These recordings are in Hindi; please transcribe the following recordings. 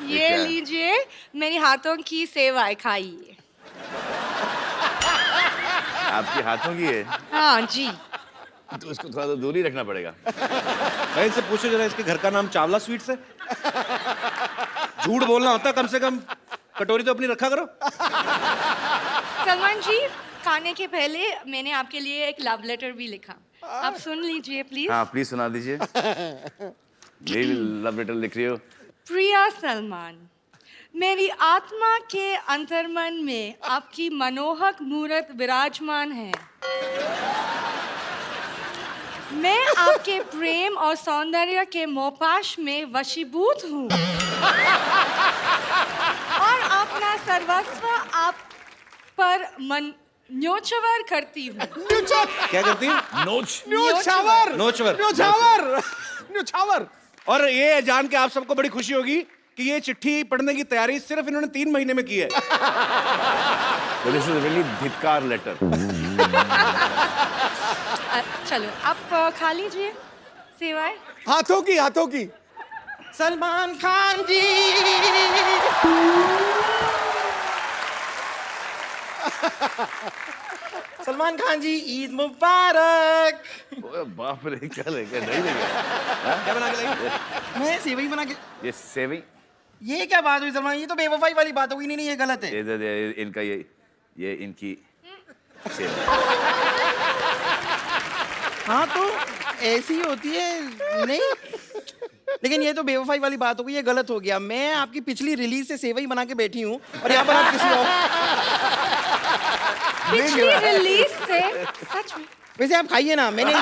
ये लीजिए मेरी हाथों की सेवाएं खाइए। आपके हाथों की है हाँ जी। तो उसको थोड़ा तो दूर ही रखना पड़ेगा। भाई इनसे पूछो जरा, इसके घर का नाम चावला स्वीट्स है? झूठ बोलना होता कम से कम, कटोरी तो अपनी रखा करो। सलमान जी, खाने के पहले मैंने आपके लिए एक लव लेटर भी लिखा, आप सुन लीजिए प्लीज। हाँ प्लीज सुना दीजिए। मेरी लव लेटर लिख रही हो? प्रिया सलमान, मेरी आत्मा के अंतर्मन में आपकी मनोहक मूर्त विराजमान है। मैं आपके प्रेम और सौंदर्य के मोहपाश में वशीभूत हूँ और अपना सर्वस्व आप पर मन न्योछावर करती हूँ। क्या करती है? नोच। नोचवर। न्योछावर। न्योछावर। और ये जान के आप सबको बड़ी खुशी होगी कि ये चिट्ठी पढ़ने की तैयारी सिर्फ इन्होंने 3 महीने में की है। दिस इज रियली धिक्कार लेटर। चलो आप खा लीजिए सेवाएं। हाथों की। सलमान खान जी, सलमान खान जी, ईद मुबारक। ओए बाप रे, क्या लेके नहीं लेके क्या बना के लाई? मैं सेवई बना के। ये सेविंग, ये क्या बात हुई सलमान? ये तो बेवफाई वाली बात होगी। नहीं, ये गलत है। ये इनका ये इनकी सेविंग। हाँ तो ऐसी होती है नहीं, लेकिन ये तो बेवफाई वाली बात हो गई, ये गलत हो गया। मैं आपकी पिछली रिलीज से सेवई बना के बैठी हूँ और यहाँ पर आप किसी और। पिछली रिलीज से सच में? वैसे आप खाइए ना, मैंने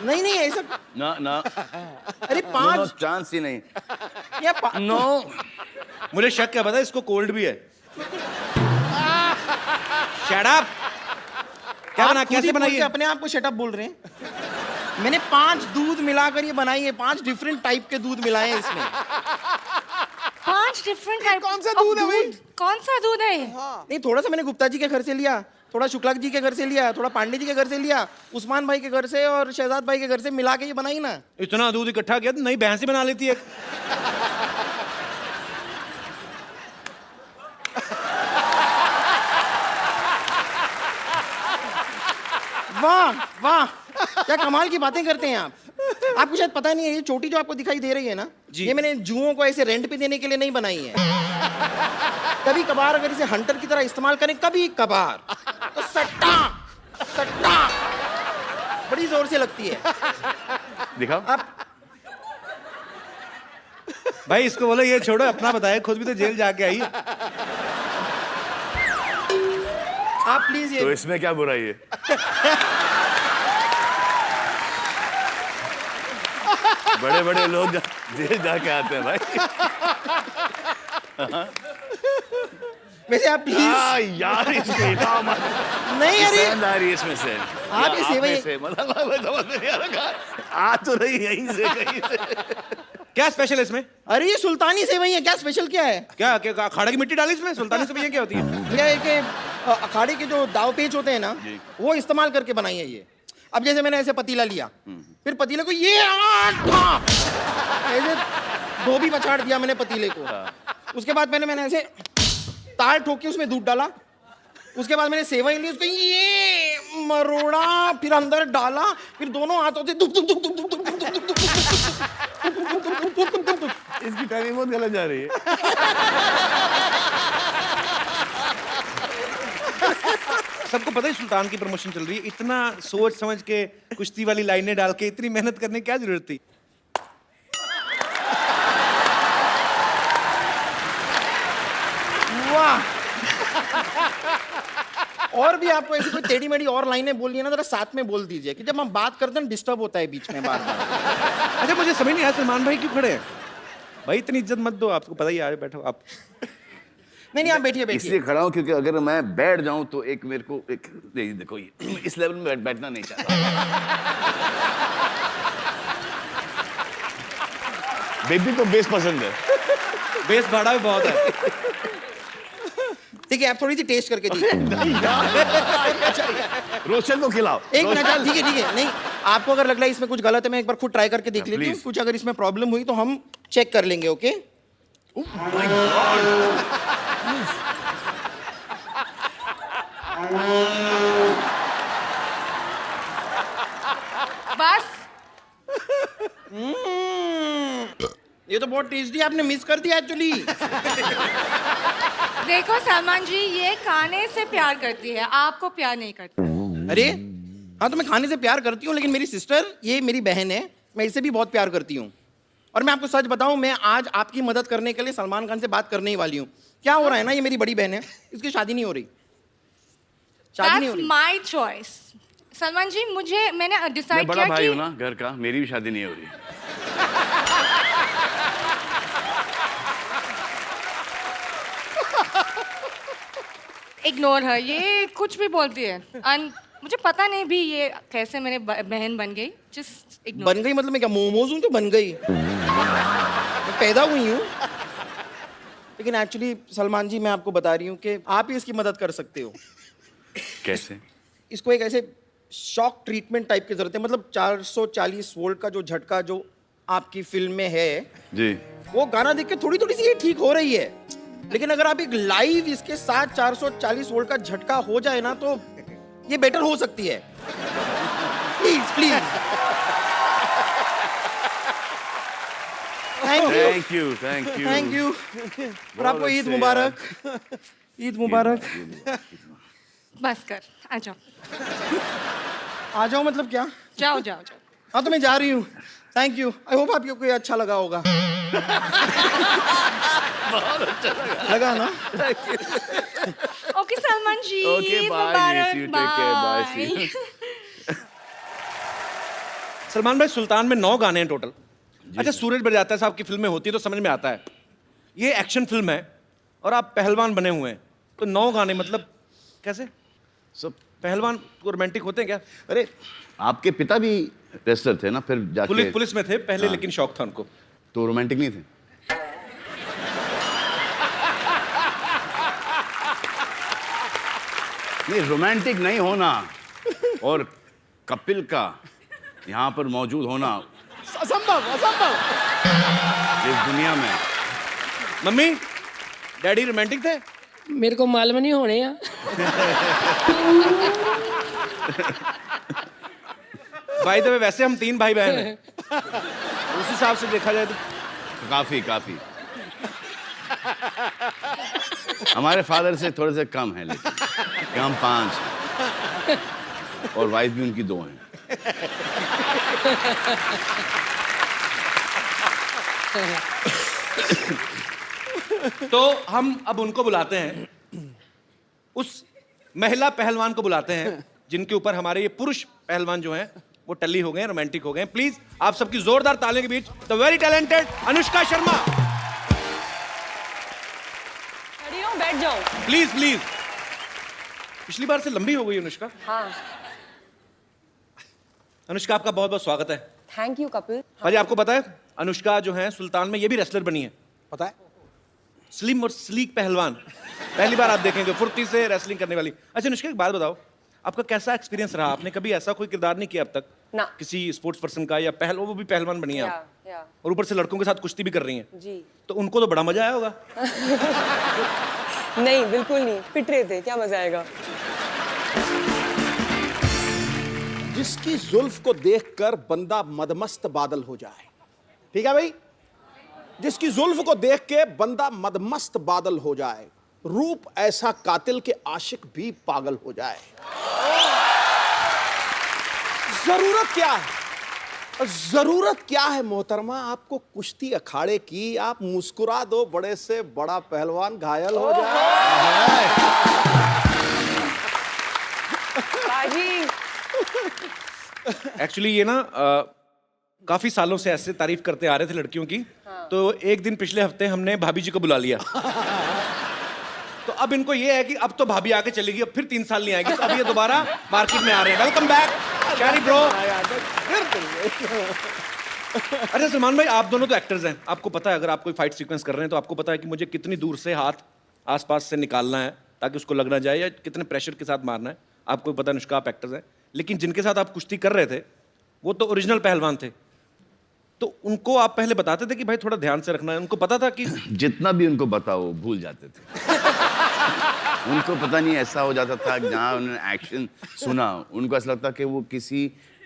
नहीं ऐसा। ना अरे नो 5 चांस ही नहीं। या नो मुझे शक क्या पता, इसको कोल्ड भी है। Shut up. क्या बना, कैसे बनाई है? अपने आप को शटअप बोल रहे हैं। मैंने 5 दूध मिलाकर ये बनाई है। 5 डिफरेंट टाइप के दूध मिलाए हैं इसमें। 5 डिफरेंट टाइप। कौन सा दूध है भाई? कौन सा दूध है ये? नहीं, थोड़ा सा मैंने गुप्ता जी के घर से लिया, थोड़ा शुक्ला जी के घर से लिया, थोड़ा पांडे जी के घर से लिया, उस्मान भाई के घर से और शहजाद भाई के घर से मिला के ये बनाई ना। इतना दूध इकट्ठा किया तो नई भैंस ही बना लेती है। वाह वाह, क्या कमाल की बातें करते हैं आप। आपको शायद पता नहीं है, ये चोटी जो आपको दिखाई दे रही है ना, ये मैंने जुओं को ऐसे रेंट पे देने के लिए नहीं बनाई है। कभी कभार अगर इसे हंटर की तरह इस्तेमाल करें, कभी कभार, तो सट्टा सट्टा बड़ी जोर से लगती है। दिखाओ। आप भाई इसको बोलो ये छोड़ो, अपना बताए, खुद भी तो जेल जाके आई है। आप प्लीज तो ये इसमें क्या बुराई है? बड़े बड़े लोग जेल जाके आते हैं भाई। वैसे आप प्लीज यार इसको इतना मत। नहीं, अरे पसंद आ रही है इसमें से। आप ये सेवई से मतलब समझ में नहीं आ रहा। आ तो रही यहीं से कहीं से। क्या स्पेशल है इसमें? अरे ये सुल्तानी सेवई है, क्या स्पेशल क्या है? क्या क्या अखाड़ा की मिट्टी डाली इसमें? सुल्तानी सेवइयां क्या होती है? ये कि अखाड़े के जो दाव पेच होते हैं ना, वो इस्तेमाल करके बनाई है ये। अब जैसे मैंने ऐसे पतीला लिया, फिर पतीले को ये ऐसे धोबी पछाड़ दिया मैंने पतीले को। उसके बाद मैंने ऐसे ताल ठोक के उसमें दूध डाला। उसके बाद मैंने सेवई ली, उसको ये मरोड़ा, फिर अंदर डाला, फिर दोनों हाथों से दुक दुक दुक दुक दुक दुक दुक दुक दुक दुक। इसकी टाइमिंग बहुत गलत जा रही है। सबको पता है सुल्तान की प्रमोशन चल रही है, इतना सोच समझ के कुश्ती वाली लाइनें डाल के इतनी मेहनत करने की क्या जरूरत थी? वाह। और भी आपको ऐसी कोई टेढ़ी मेढ़ी और लाइनें बोलनी है ना, जरा साथ में बोल दीजिए, कि जब हम बात करते हैं डिस्टर्ब होता है बीच में बार बार। अच्छा मुझे समझ नहीं आया, सलमान भाई क्यों खड़े हैं? भाई इतनी इज्जत मत दो, आपको पता ही है। बैठो आप। नहीं आप बैठिए बैठिए। इसलिए खड़ा हूं क्योंकि अगर मैं बैठ जाऊं तो एक मेरे को एक देखो ये इस लेवल में बैठना नहीं चाहता। बेबी को बेस पसंद है। बेस भाड़ा भी बहुत है। ठीक है, आप थोड़ी सी टेस्ट करके दीजिए। रोशन को खिलाओ। एक मिनट, ठीक है नहीं, आपको अगर लग रहा है इसमें कुछ गलत है, मैं एक बार खुद ट्राई करके देख लेती हूँ। please। कुछ अगर इसमें प्रॉब्लम हुई तो हम चेक कर लेंगे, ओके? बस ये तो बहुत टेस्टी आपने मिस कर दिया एक्चुअली। देखो सलमान जी, ये खाने से प्यार करती है, आपको प्यार नहीं करती। अरे हाँ, तो मैं खाने से प्यार करती हूँ, लेकिन मेरी सिस्टर, ये मेरी बहन है, मैं इससे भी बहुत प्यार करती हूँ। और मैं आपको सच बताऊँ, मैं आज आपकी मदद करने के लिए सलमान खान से बात करने ही वाली हूँ। क्या हो रहा है ना, ये मेरी बड़ी बहन है, इसकी शादी नहीं हो रही, शादी नहीं हो That's रही। my choice. सलमान जी, मैंने मैं डिसाइड बड़ा किया भाई हूँ कि ना घर का, मेरी भी शादी नहीं हो रही। इग्नोर है, ये कुछ भी बोलती है। मुझे पता नहीं भी ये कैसे मेरे बहन बन गई। Just ignore. बन गई मतलब मैं क्या मोमोज हूँ जो बन गई? मैं पैदा हुई हूँ। लेकिन एक्चुअली सलमान जी, मैं आपको बता रही हूँ कि आप ही इसकी मदद कर सकते हो। कैसे? इसको एक ऐसे शॉक ट्रीटमेंट टाइप की जरूरत है, मतलब 440 वोल्ट का जो झटका जो आपकी फिल्म में है, जी। वो गाना देख के थोड़ी थोड़ी सी ये ठीक हो रही है, लेकिन अगर आप एक लाइव इसके साथ 440 वोल्ट का झटका हो जाए ना, तो ये बेटर हो सकती है। Please please. Thank you, thank you, thank you. और आपको ईद अच्छे मुबारक। ईद मुबारक। बस कर, आ जाओ। आ जाओ मतलब क्या? जाओ जाओ जाओ। हाँ, तो मैं जा रही हूँ। Thank you. आई होप आपको ये अच्छा लगा होगा। बहुत अच्छा लगा ना? Okay Salman ji, okay, Eid bye, मुबारक, take care, bye, see bye. You. Salman भाई, सुल्तान में 9 गाने हैं टोटल। अच्छा, सूरज बरजात्या साहब की फिल्में होती है तो समझ में आता है, ये एक्शन फिल्म है और आप पहलवान बने हुए हैं, तो 9 गाने मतलब कैसे? सब पहलवान को रोमांटिक होते हैं क्या? अरे, आपके पिता भी रेसलर थे ना, फिर जाके पुलिस में थे पहले, हाँ। लेकिन शौक था उनको। तो रोमांटिक नहीं थे? नहीं, रोमांटिक नहीं होना और कपिल का यहाँ पर मौजूद होना असंभव, असंभव। इस दुनिया में। मम्मी, डैडी रोमांटिक थे? मेरे को मालूम नहीं होने या भाई तो वैसे हम 3 भाई बहन हैं, उस हिसाब से देखा जाए तो काफी काफी हमारे फादर से थोड़े से कम है, लेकिन कि हम 5 हैं और वाइफ भी उनकी 2 हैं। तो हम अब उनको बुलाते हैं, उस महिला पहलवान को बुलाते हैं जिनके ऊपर हमारे ये पुरुष पहलवान जो हैं वो टल्ली हो गए, रोमांटिक हो गए। प्लीज आप सबकी जोरदार तालियों के बीच the very talented Anushka Sharma. खड़ी हो, बैठ जाओ। Please please. पिछली बार से लंबी हो गई अनुष्का। हाँ, अनुष्का, आपका बहुत बहुत स्वागत है। Thank you Kapil. भाजी, आपको पता है अनुष्का जो है सुल्तान में ये भी रेसलर बनी है। पता है? स्लिम और स्लीक पहलवान, पहली बार आप देखेंगे फुर्ती से रेसलिंग करने वाली। अच्छा अनुष्का, एक बात बताओ, आपका कैसा एक्सपीरियंस रहा? आपने कभी ऐसा कोई किरदार नहीं किया अब तक ना। किसी स्पोर्ट्स पर्सन का, या वो भी पहलवान बनी है आप, या और ऊपर से लड़कों के साथ कुश्ती भी कर रही हैं, जी। तो उनको तो बड़ा मजा आया होगा। नहीं, बिल्कुल नहीं, पिट रहे थे, क्या मजा आएगा। जिसकी जुल्फ को देखकर बंदा मदमस्त बादल हो जाए, ठीक है भाई? जिसकी जुल्फ को देख के बंदा मदमस्त बादल हो जाए, रूप ऐसा कातिल के आशिक भी पागल हो जाए। जरूरत क्या है? जरूरत क्या है मोहतरमा आपको कुश्ती अखाड़े की? आप मुस्कुरा दो, बड़े से बड़ा पहलवान घायल हो जाए। बाजी, एक्चुअली ये ना काफी सालों से ऐसे तारीफ करते आ रहे थे लड़कियों की, तो एक दिन पिछले हफ्ते हमने भाभी जी को बुला लिया। तो अब इनको ये है कि अब तो भाभी आके चलेगी, अब फिर 3 साल नहीं आएगी, तो अब ये दोबारा मार्केट में आ रहे हैं। वेलकम बैक शैरी ब्रो। अच्छा सलमान भाई, आप दोनों तो एक्टर्स हैं, आपको पता है अगर आप कोई फाइट सीक्वेंस कर रहे हैं तो आपको पता है कि मुझे कितनी दूर से हाथ आसपास से निकालना है ताकि उसको लग ना जाए, या कितने प्रेशर के साथ मारना है। आपको पता है अनुष्का, आप एक्टर्स हैं, लेकिन जिनके साथ आप कुश्ती कर रहे थे वो तो ओरिजिनल पहलवान थे, तो उनको आप पहले बताते थे कि भाई थोड़ा ध्यान से रखना है, उनको पता था कि जितना भी उनको बताओ भूल जाते थे। उनको पता नहीं ऐसा हो जाता था जहाँ उन्होंने एक्शन सुना उनको ऐसा लगता कि वो किसी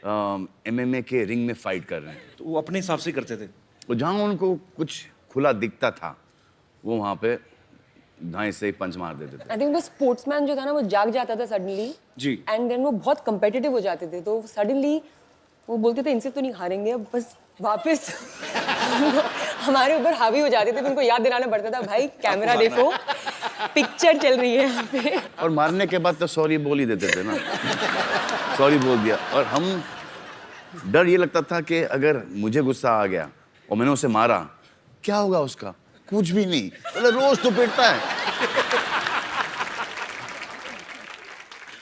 MMA के रिंग में फाइट कर रहे हैं। तो वो अपने हिसाब से करते थे। तो जहाँ उनको कुछ खुला दिखता था वो वहाँ पे धाई से पंच मार देते थे। आई थिंक वो स्पोर्ट्समैन जो था ना वो जाग जाता था सडनली जी। एंड देन वो बहुत कंपेटिटिव हो जाते थे, तो सडनली वो बोलते थे इनसे तो नहीं हारेंगे, अब बस वापस हमारे ऊपर हावी हो जाते थे। तो उनको याद दिलाना पड़ता था भाई कैमरा देखो, पिक्चर चल रही है यहाँ पे। और मारने के बाद तो सॉरी बोल ही देते थे ना। सॉरी बोल दिया। और हम डर ये लगता था कि अगर मुझे गुस्सा आ गया और मैंने उसे मारा क्या होगा उसका? कुछ भी नहीं, मतलब रोज तो पिटता है।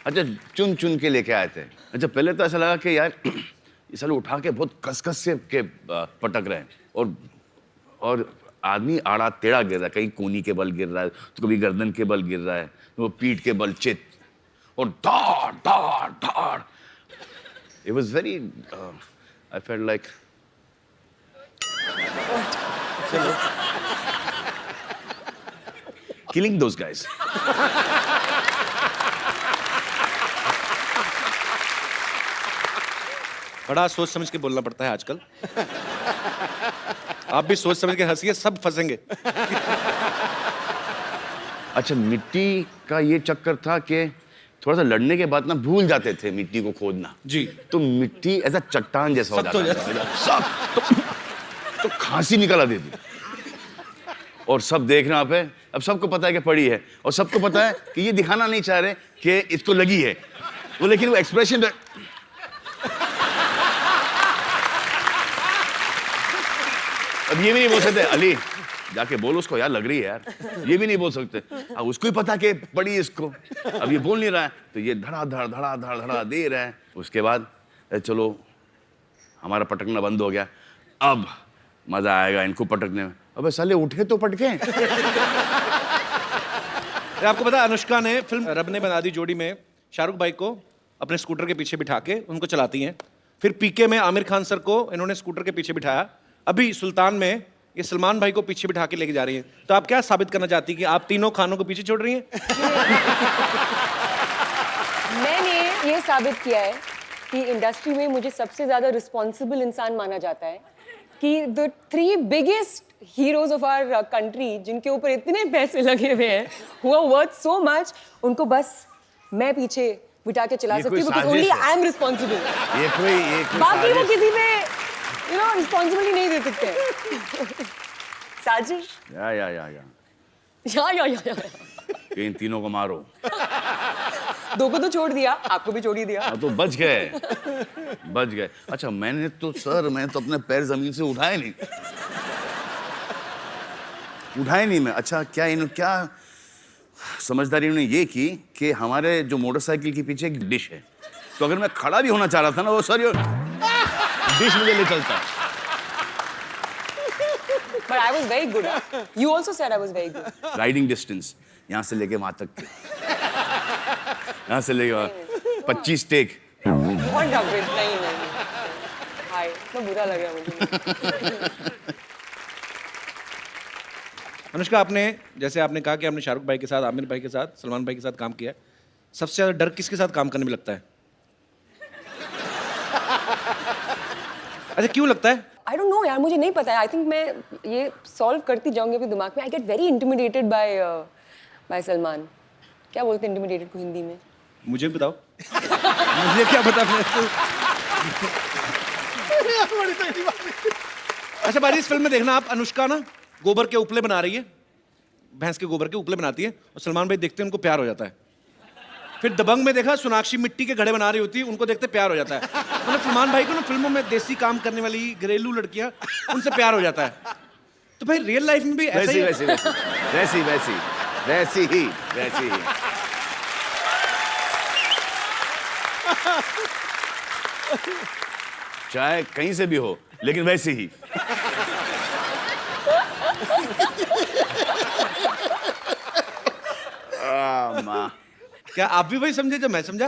अच्छा चुन चुन के लेके आए थे। अच्छा पहले तो ऐसा लगा कि यार ये साले उठा के बहुत कस से के पटक रहे हैं और आदमी आड़ा टेढ़ा गिर रहा है, कहीं कोनी के बल गिर रहा है तो कभी गर्दन के बल गिर रहा है, तो वो पीठ के बल चित और धाड़ धाड़ धाड़। It was very I felt like killing those guys. बड़ा सोच समझ के बोलना पड़ता है आजकल। आप भी सोच समझ के हंसिए, सब फंसेंगे। अच्छा मिट्टी का ये चक्कर था कि थोड़ा सा लड़ने के बाद ना भूल जाते थे मिट्टी को खोदना। जी। तो मिट्टी ऐसा चट्टान जैसा हो सख्त हो जाता था। सख्त। तो खांसी निकल आती थी और सब देख रहे हैं पे। अब सबको पता है कि पड़ी है और सबको पता है कि ये दिखाना नहीं चाह रहे कि इसको लगी है वो, लेकिन वो एक्सप्रेशन अब ये भी नहीं बोल सकते अली जाके बोल उसको यार लग रही है यार, ये भी नहीं बोल सकते। अब उसको ही पता कि पड़ी इसको, अब ये बोल नहीं रहा है तो ये धड़ा धड़ धड़ा धड़ धड़ा दे रहा है। उसके बाद चलो हमारा पटकना बंद हो गया, अब मजा आएगा इनको पटकने में। अबे साले उठे तो पटके। आपको पता है अनुष्का ने फिल्म रब ने बना दी जोड़ी में शाहरुख भाई को अपने स्कूटर के पीछे बिठा के उनको चलाती हैं। फिर पीके में आमिर खान सर को इन्होंने स्कूटर के पीछे बिठाया। अभी सुल्तान में ये सलमान भाई को पीछे बिठा के लेके जा रही हैं। तो आप क्या साबित करना चाहती हैं कि आप तीनों खानों को पीछे छोड़ रही हैं? मैंने ये साबित किया है कि इंडस्ट्री में मुझे सबसे ज्यादा रिस्पॉन्सिबल इंसान माना जाता है, कि the 3 biggest heroes of our country जिनके ऊपर इतने पैसे लगे हुए हैं, who are worth so much, उनको बस मैं पीछे बिठा के चला ये सकती हूँ, कोई because only साजिश है। I am responsible। ये कोई बाकी वो साजिश। किसी पे रिस्पॉन्सिबिलिटी नहीं दे सकते। साजिश। या। कि इन तीनों को मारो। 2 को तो छोड़ दिया, आपको भी छोड़ ही दिया। हाँ तो बच गए। अच्छा मैंने तो अपने पैर जमीन से उठाए नहीं मैं। अच्छा क्या समझदारी उन्होंने ये की कि हमारे जो मोटरसाइकिल के पीछे एक डिश है, तो अगर मैं खड़ा भी होना चाह रहा था ना वो सर डिश मुझे ले चलता। But I was very good. You also said I was very good. Riding distance यहाँ से लेके वहां तक के, यहाँ से लेके 25 टेक। What a bit, नहीं। हाय, तो बुरा लग रहा मुझे। अनुष्का आपने जैसे आपने कहा कि आपने शाहरुख भाई के साथ, आमिर भाई के साथ, सलमान भाई के साथ काम किया है, सबसे ज्यादा डर किसके साथ काम करने में लगता है? अच्छा क्यों लगता है? I don't know यार, मुझे नहीं पता है। I think मैं ये सॉल्व करती जाऊंगी अपने दिमाग में। I get very intimidated by Salman. क्या बोलते हैं intimidated को हिंदी में? मुझे भी बताओ। मुझे क्या पता। अच्छा बाजी, इस फिल्म में देखना आप, अनुष्का ना गोबर के उपले बना रही है, भैंस के गोबर के उपले बनाती है और सलमान भाई देखते हैं उनको प्यार हो जाता है। फिर दबंग में देखा सोनाक्षी मिट्टी के घड़े बना रही होती है, उनको देखते प्यार हो जाता है। मतलब सलमान भाई को ना फिल्मों में देसी काम करने वाली घरेलू लड़कियां, उनसे प्यार हो जाता है। तो भाई रियल लाइफ में भी ऐसा ही वैसी ही। चाहे कहीं से भी हो लेकिन वैसी ही। माँ क्या आप भी वही समझे जो मैं समझा?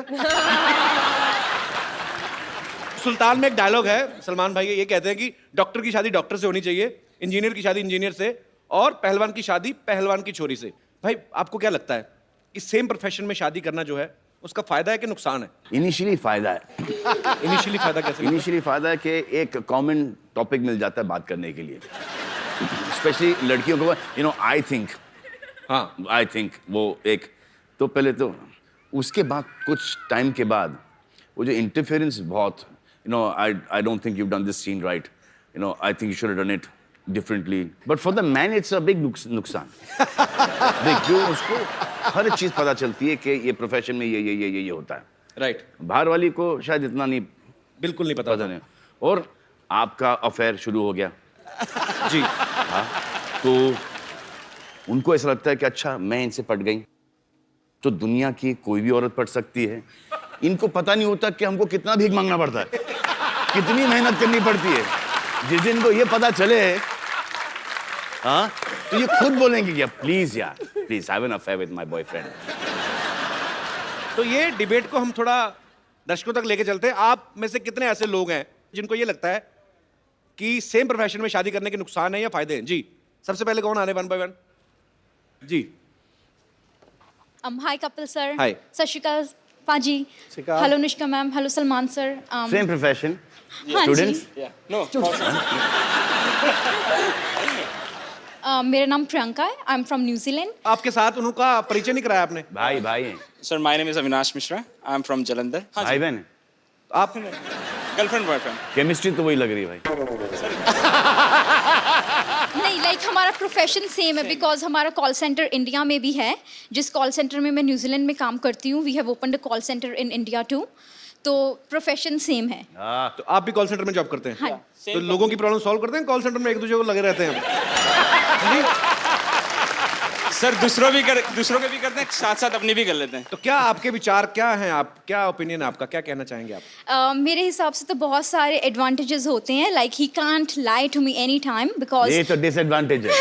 सुल्तान में एक डायलॉग है सलमान भाई, ये कहते हैं कि डॉक्टर की शादी डॉक्टर से होनी चाहिए, इंजीनियर की शादी इंजीनियर से, और पहलवान की शादी पहलवान की छोरी से। भाई आपको क्या लगता है कि सेम प्रोफेशन में शादी करना जो है उसका फायदा है कि नुकसान है? इनिशियली फायदा है। इनिशियली फायदा कैसे? इनिशियली फायदा है कि एक कॉमन टॉपिक मिल जाता है बात करने के लिए, स्पेशली लड़कियों को। आई थिंक वो एक तो पहले तो, उसके बाद कुछ टाइम के बाद वो जो इंटरफेरेंस बहुत, I don't think you done this scene right, I think you should have done it differently, but for the man it's a big नुकसान। देख, जो उसको हर चीज पता चलती है कि ये प्रोफेशन में ये होता है, राइट। बाहर वाली को शायद इतना नहीं, बिल्कुल नहीं पता नहीं। और आपका अफेयर शुरू हो गया जी। हाँ, तो उनको ऐसा लगता है कि अच्छा मैं इनसे पट गई तो दुनिया की कोई भी औरत पट सकती है। इनको पता नहीं होता कि हमको कितना भीख मांगना पड़ता है, कितनी मेहनत करनी पड़ती है। जिस दिन को ये पता चले, हाँ, तो ये खुद बोलेंगे कि प्लीज यार, please have an affair with my boyfriend. तो ये डिबेट को हम थोड़ा दर्शकों तक लेके चलते हैं। आप में से कितने ऐसे लोग हैं जिनको ये लगता है कि सेम प्रोफेशन में शादी करने के नुकसान है या फायदे हैं? जी, सबसे पहले कौन आ रहे वन बाय वन? जी। Hi Kapil sir. Hi. सत श्री अकाल पाजी। अकाल। Hello Anushka ma'am, hello Salman sir. Same profession, हाँ स्टूडेंट्स। मेरा नाम प्रियंका है, आई एम फ्रॉम न्यूजीलैंड। आपके साथ उनका परिचय नहीं कराया आपने? भाई भाई हैं, Sir, my name is Avinash Mishra. I'm from Jalandhar. भाई बहन। आप Girlfriend, boyfriend. केमिस्ट्री तो वही लग रही है भाई। नहीं, लाइक हमारा प्रोफेशन सेम है, बिकॉज हमारा कॉल सेंटर इंडिया में भी है, जिस कॉल सेंटर में मैं न्यूजीलैंड में काम करती हूँ। We have opened a call centre in India too, तो प्रोफेशन सेम है। तो आप भी कॉल सेंटर में जॉब करते हैं? हाँ। तो लोगों की प्रॉब्लम सॉल्व करते हैं कॉल सेंटर में, एक दूसरे को लगे रहते हैं? सर दूसरों के भी करते हैं, साथ साथ अपनी भी कर लेते हैं। तो क्या आपके विचार क्या हैं, आप क्या ओपिनियन है आपका, क्या कहना चाहेंगे आप? मेरे हिसाब से तो बहुत सारे एडवांटेजेस होते हैं, like he can't lie to me any time, because ये तो डिसएडवांटेज है।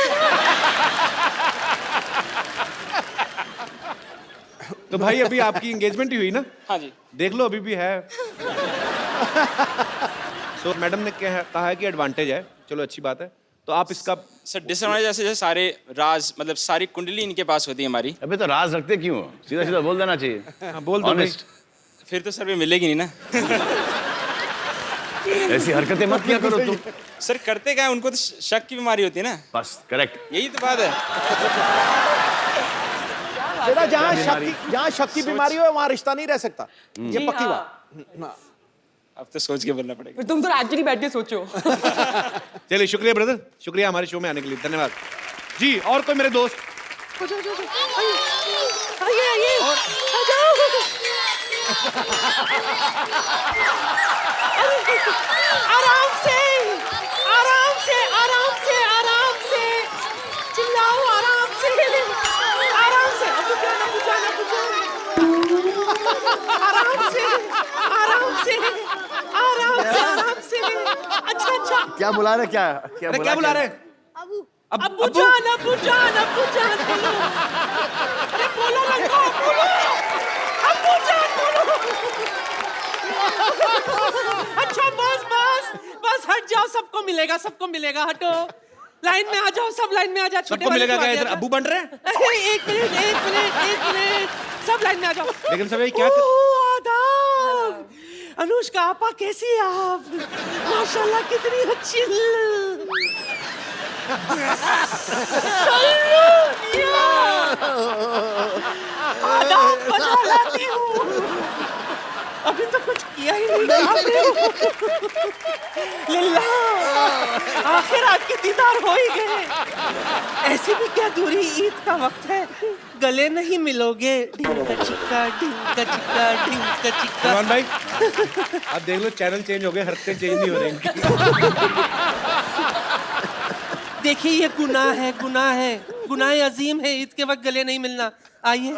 तो भाई अभी आपकी एंगेजमेंट ही हुई ना? हाँ जी। देख लो अभी भी है। तो मैडम ने कहा है कि एडवांटेज है, चलो अच्छी बात है। तो आप इसका सर डिसएडवांटेज ऐसे जैसे सारे राज, मतलब सारी कुंडली इनके पास होती है हमारी। अबे तो राज रखते क्यों? सीधा सीधा बोल देना चाहिए। हाँ, बोल दो भाई। ऑनेस्ट। फिर तो सर भी मिलेगी नहीं ना। ऐसी हरकतें मत किया करो तुम। सर करते क्या है, उनको तो शक की बीमारी होती है ना। बस करेक्ट। यही तो बात है। बेटा, जहाँ शक की बीमारी हो वहाँ रिश्ता नहीं रह सकता, ये पक्की बात। अब तो सोच के बोलना पड़ेगा। तुम तो एक्चुअली बैठ के सोचो। चलिए, शुक्रिया ब्रदर, शुक्रिया हमारे शो में आने के लिए, धन्यवाद जी। और कोई मेरे दोस्त? आराम से, आराम से, आराम से, आराम से चिल्लाओ, आराम से, आराम से, अब जाना, आराम से, आराम से, आराम से, आराम से। अच्छा, क्या बुला रहे? क्या अरे क्या बुला रहे? अब्बू जान, अब्बू जान, अब्बू जान बोलो। अरे बोलो लड़का, बोलो। अब्बू जान बोलो। अच्छा बस हट जाओ, सबको मिलेगा, सबको मिलेगा, हटो। लाइन में आ जाओ, सब लाइन में आ जाओ। सबको मिलेगा क्या? इधर अब्बू बन रहे हैं? एक मिनट, सब लाइन में आ जाओ। लेकिन सब ये क्या आदाब। अनुष्का आपा, कैसी है आप? माशाल्लाह कितनी अच्छी। आदाब बजा लाती हूँ। अभी तो कुछ किया ही नहीं आपने। लिल्ला, आखिर आपके दीदार हो ही गए। ऐसी भी क्या दूरी, ईद का वक्त है, गले नहीं मिलोगे। ढिंका चिक्का, ढिंका चिक्का, ढिंका चिक्का। सलमान भाई आप देख लो, चैनल चेंज हो गए, हरकतें चेंज नहीं हो रही इनकी। देखिए ये गुनाह है, गुनाह अजीम है, ईद के वक्त गले नहीं मिलना। आइए।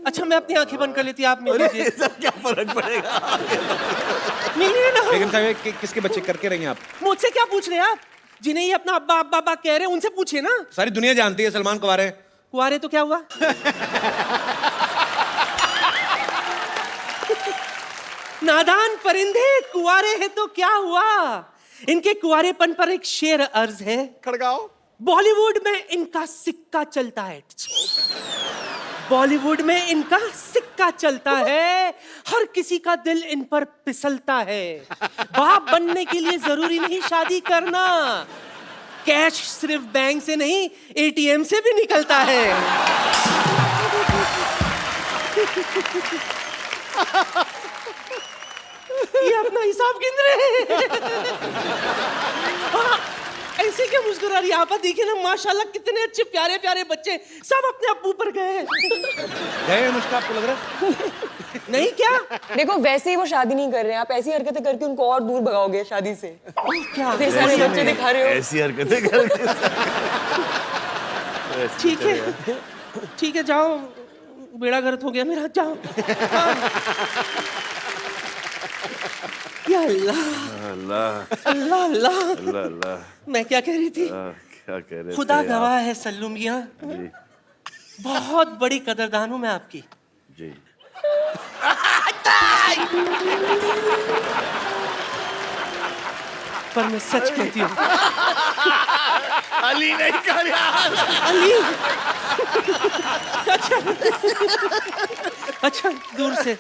अच्छा मैं अपनी आंखें बंद कर लेती, आप मिल लीजिए। क्या फर्क पड़ेगा? मिलिए ना। लेकिन साहब किसके बच्चे करके रही हैं आप? मुझसे क्या पूछ रहे हैं आप? जिन्हें ये अपना अब्बा अब्बा अब्बा कह रहे हैं उनसे पूछिए ना। सारी दुनिया जानती है सलमान कुंवारे हैं। कुंवारे तो क्या हुआ? नादान परिंदे कुंवारे हैं तो क्या हुआ, इनके कुंवारेपन पर एक शेर अर्ज है। खड़गाओ। बॉलीवुड में इनका सिक्का चलता है, बॉलीवुड में इनका सिक्का चलता है, हर किसी का दिल इन पर फिसलता है। बाप बनने के लिए जरूरी नहीं शादी करना, कैश सिर्फ बैंक से नहीं एटीएम से भी निकलता है। ये अपना हिसाब गिन रहे हैं। ऐसे क्या मुस्कुरा रही है आप? देखिए ना माशाल्लाह कितने अच्छे प्यारे प्यारे बच्चे सब अपने अब्बू पर गए। गए अनुष्का, आपको लग रहा है? नहीं क्या? देखो वैसे ही वो शादी नहीं कर रहे हैं, आप ऐसी हरकतें करके उनको और दूर भगाओगे शादी से। क्या इतने सारे बच्चे दिखा रहे हो। ऐसी हरकतें करके ठीक है जाओ, बेड़ा गर्क हो गया मेरा, जाओ। या अल्लाह अल्लाह अल्लाह अल्लाह अल्लाह अल्लाह। मैं क्या कह रही थी? क्या कह रहे खुदा थे गवाह आप? है सल्लू मियां, जी बहुत बड़ी कदरदान हूं मैं आपकी। जी। पर मैं सच कहती हूँ अली नहीं कर यार। अली। अच्छा दूर से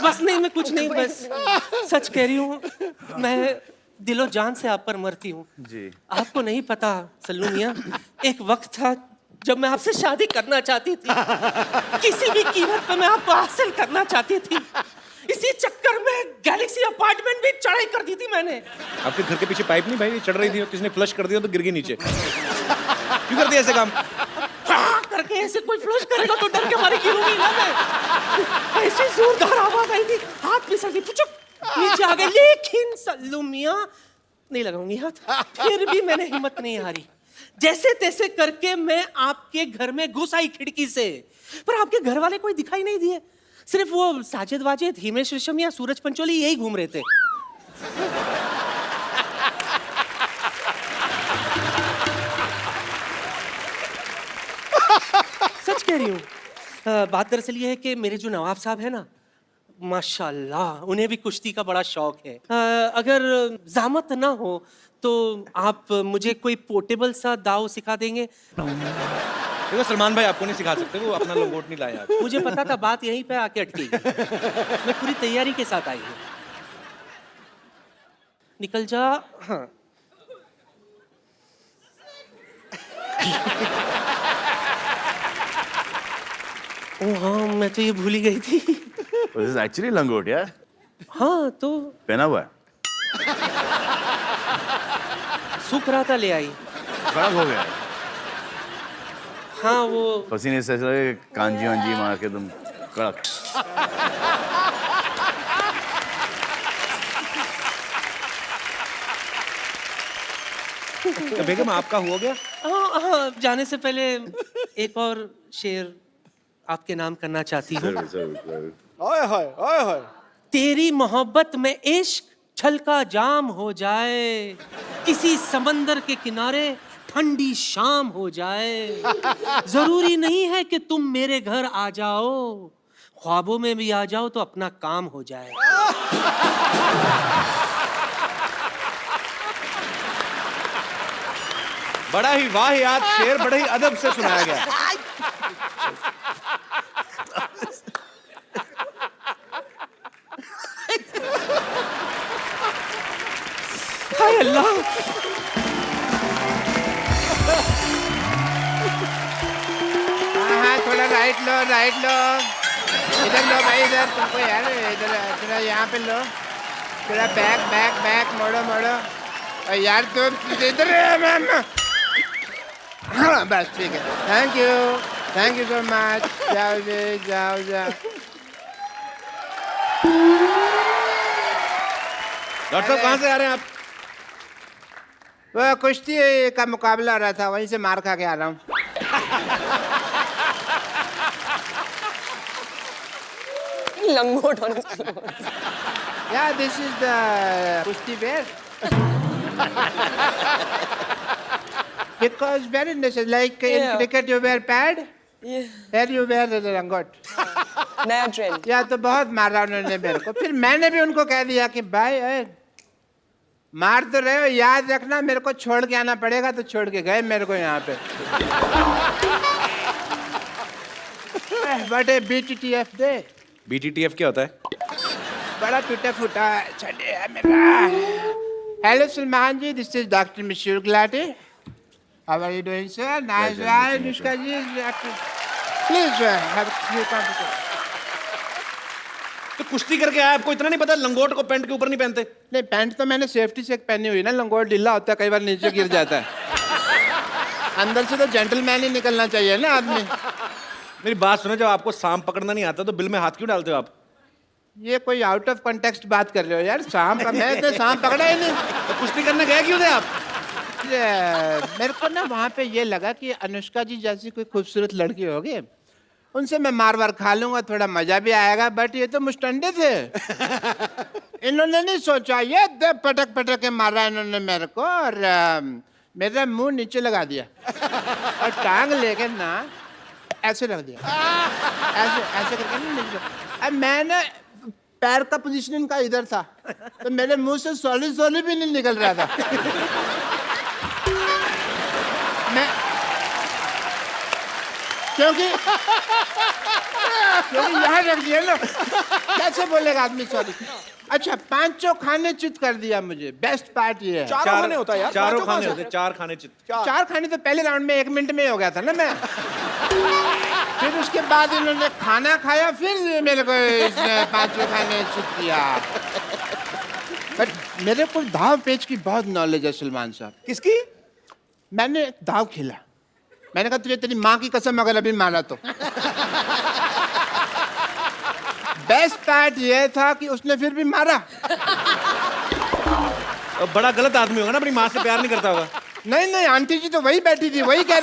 बस नहीं, मैं कुछ नहीं, बस सच कह रही हूँ, मैं दिलो जान से आप पर मरती हूँ। जी। आपको नहीं पता सल्लू मियां, एक वक्त था जब मैं आपसे शादी करना चाहती थी, किसी भी कीमत पर मैं आपको हासिल करना चाहती थी। इसी चक्कर में गैलेक्सी अपार्टमेंट भी चढ़ाई कर दी थी मैंने। आपके घर के पीछे पाइप नहीं भाई चढ़ रही थी, किसने फ्लश कर दिया तो गिर गई नीचे। क्यों कर दिया ऐसे काम? करके ऐसे कोई फ्लश करेगा तो डर के मारे गिरूंगी ना मैं। ऐसी जोरदार आवाज आई थी, हाथ फिसल गई, पुचुक नीचे आ गए। लेकिन सल्लू मियां नहीं लगाऊंगी हाथ, फिर भी मैंने हिम्मत नहीं हारी। जैसे तैसे करके मैं आपके घर में घुस आई खिड़की से, पर आपके घर वाले कोई दिखाई नहीं दिए, सिर्फ वो साजिद वाजिद, हिमेश रेशमिया, सूरज पंचोली यही घूम रहे थे। सच कह रही हूँ। बात दरअसल ये है कि मेरे जो नवाब साहब है ना, माशाल्लाह उन्हें भी कुश्ती का बड़ा शौक है। अगर ज़हमत ना हो तो आप मुझे कोई पोर्टेबल सा दाव सिखा देंगे? देखो सलमान भाई आपको नहीं सिखा सकते, वो अपना लंगोट नहीं लाए आप। मुझे पता था बात यहीं पे आके अटकी। मैं पूरी तैयारी के साथ आई हूँ। निकल जा। हाँ ओ हाँ, मैं तो ये भूल ही गई थी। दिस इज एक्चुअली लंगोट यार। हाँ तो पहना हुआ है, सूख रहा था, ले आई। खराब हो गया। हाँ वो पसीने से ऐसा लगे कांजी वांजी मार के तुम कड़क। तो बेगम आपका हो गया? हाँ हाँ, जाने से पहले एक और शेर आपके नाम करना चाहती हूँ। ओए होए ओए होए। तेरी मोहब्बत में इश्क छलका जाम हो जाए, किसी समंदर के किनारे ठंडी शाम हो जाए। जरूरी नहीं है कि तुम मेरे घर आ जाओ, ख्वाबों में भी आ जाओ तो अपना काम हो जाए। बड़ा ही वाहियात शेर बड़े ही अदब से सुनाया गया। हाय अल्लाह। हाँ थोड़ा राइट लो इधर लो भाई, इधर तुमको यार, इधर थोड़ा यहाँ पे लो, थोड़ा बैक बैक बैक मोड़ो और यार तुम इधर मैम। हाँ बस ठीक है, थैंक यू सो मच। जाओ जी जाओ। डॉक्टर साहब कहाँ से आ रहे हैं आप? वो कुश्ती का मुकाबला हो रहा था, वहीं से मार खा के आ रहा हूँ। लंगोट होने Yeah, this is the kushti wear. Because very necessary. Like in Yeah. cricket you wear pad, Yeah. here you wear the rangot. नया ट्रेंड। या तो बहुत मारा उन्होंने मेरे को, फिर मैंने भी उनको कह दिया कि भाई मार तो रहे हो, याद रखना मेरे को छोड़ के आना पड़ेगा, तो छोड़ के गए मेरे को यहाँ पे। But BTTF they. BTTF क्या होता है? बड़ा टूटा फूटा चले है मेरा। Hello Salman ji, this is doctor मशहूर Gulati. How are you doing sir? Nice right Anushka ji, please have तो कुश्ती करके आया, आपको इतना नहीं पता लंगोट को पैंट के ऊपर नहीं पहनते? नहीं, पैंट तो मैंने सेफ्टी से पहनी हुई ना, लंगोट ढीला होता है, कई बार नीचे गिर जाता है। अंदर से तो जेंटलमैन ही निकलना चाहिए ना आदमी। मेरी बात सुनो, जब आपको सांप पकड़ना नहीं आता तो बिल में हाथ क्यों डालते हो आप? ये कोई आउट ऑफ कॉन्टेक्स्ट बात कर रहे हो यार, सांप का मैं तो सांप पकड़ा ही नहीं। तो कुश्ती करने गए क्यों थे आप? मेरे को ना वहाँ पे ये लगा कि अनुष्का जी जैसी कोई खूबसूरत लड़की होगी, उनसे मैं मार वार खा लूंगा, थोड़ा मजा भी आएगा। बट ये तो मुस्टंडे थे। इन्होंने नहीं सोचा, ये पटक पटक के मारा इन्होंने मेरे को, और मेरा मुंह नीचे लगा दिया और टांग लेके ना ऐसे रख दिया, ऐसे ऐसे करके ना नीचे। अब मैं ना पैर का पोजीशन इनका इधर था, तो मेरे मुंह से सॉली सॉली भी नहीं निकल रहा था। मैं क्योंकि यहाँ रख दिया ना, कैसे बोलेगा आदमी सॉरी। अच्छा, पांचों खाने चित कर दिया मुझे। बेस्ट पार्ट ये है, चारों खाने होता है यार, चारों पांचों खाने कहाँ होते, चार खाने चित। चार खाने तो पहले राउंड में 1 मिनट में ही हो गया था ना मैं। फिर उसके बाद इन्होंने खाना खाया, फिर मेरे को इसने पांचों खाने चित किया। बट मेरे को दाव पेच की बहुत नॉलेज है सलमान साहब। किसकी? मैंने दाव खेला, मैंने कहा तुझे तेरी माँ की कसम अगर अभी मारा तो। बेस्ट पार्ट ये था कि उसने फिर भी मारा। अब बड़ा गलत आदमी होगा ना, अपनी माँ से प्यार नहीं करता होगा। नहीं नहीं, आंटी जी तो वही बैठी थी, वही कह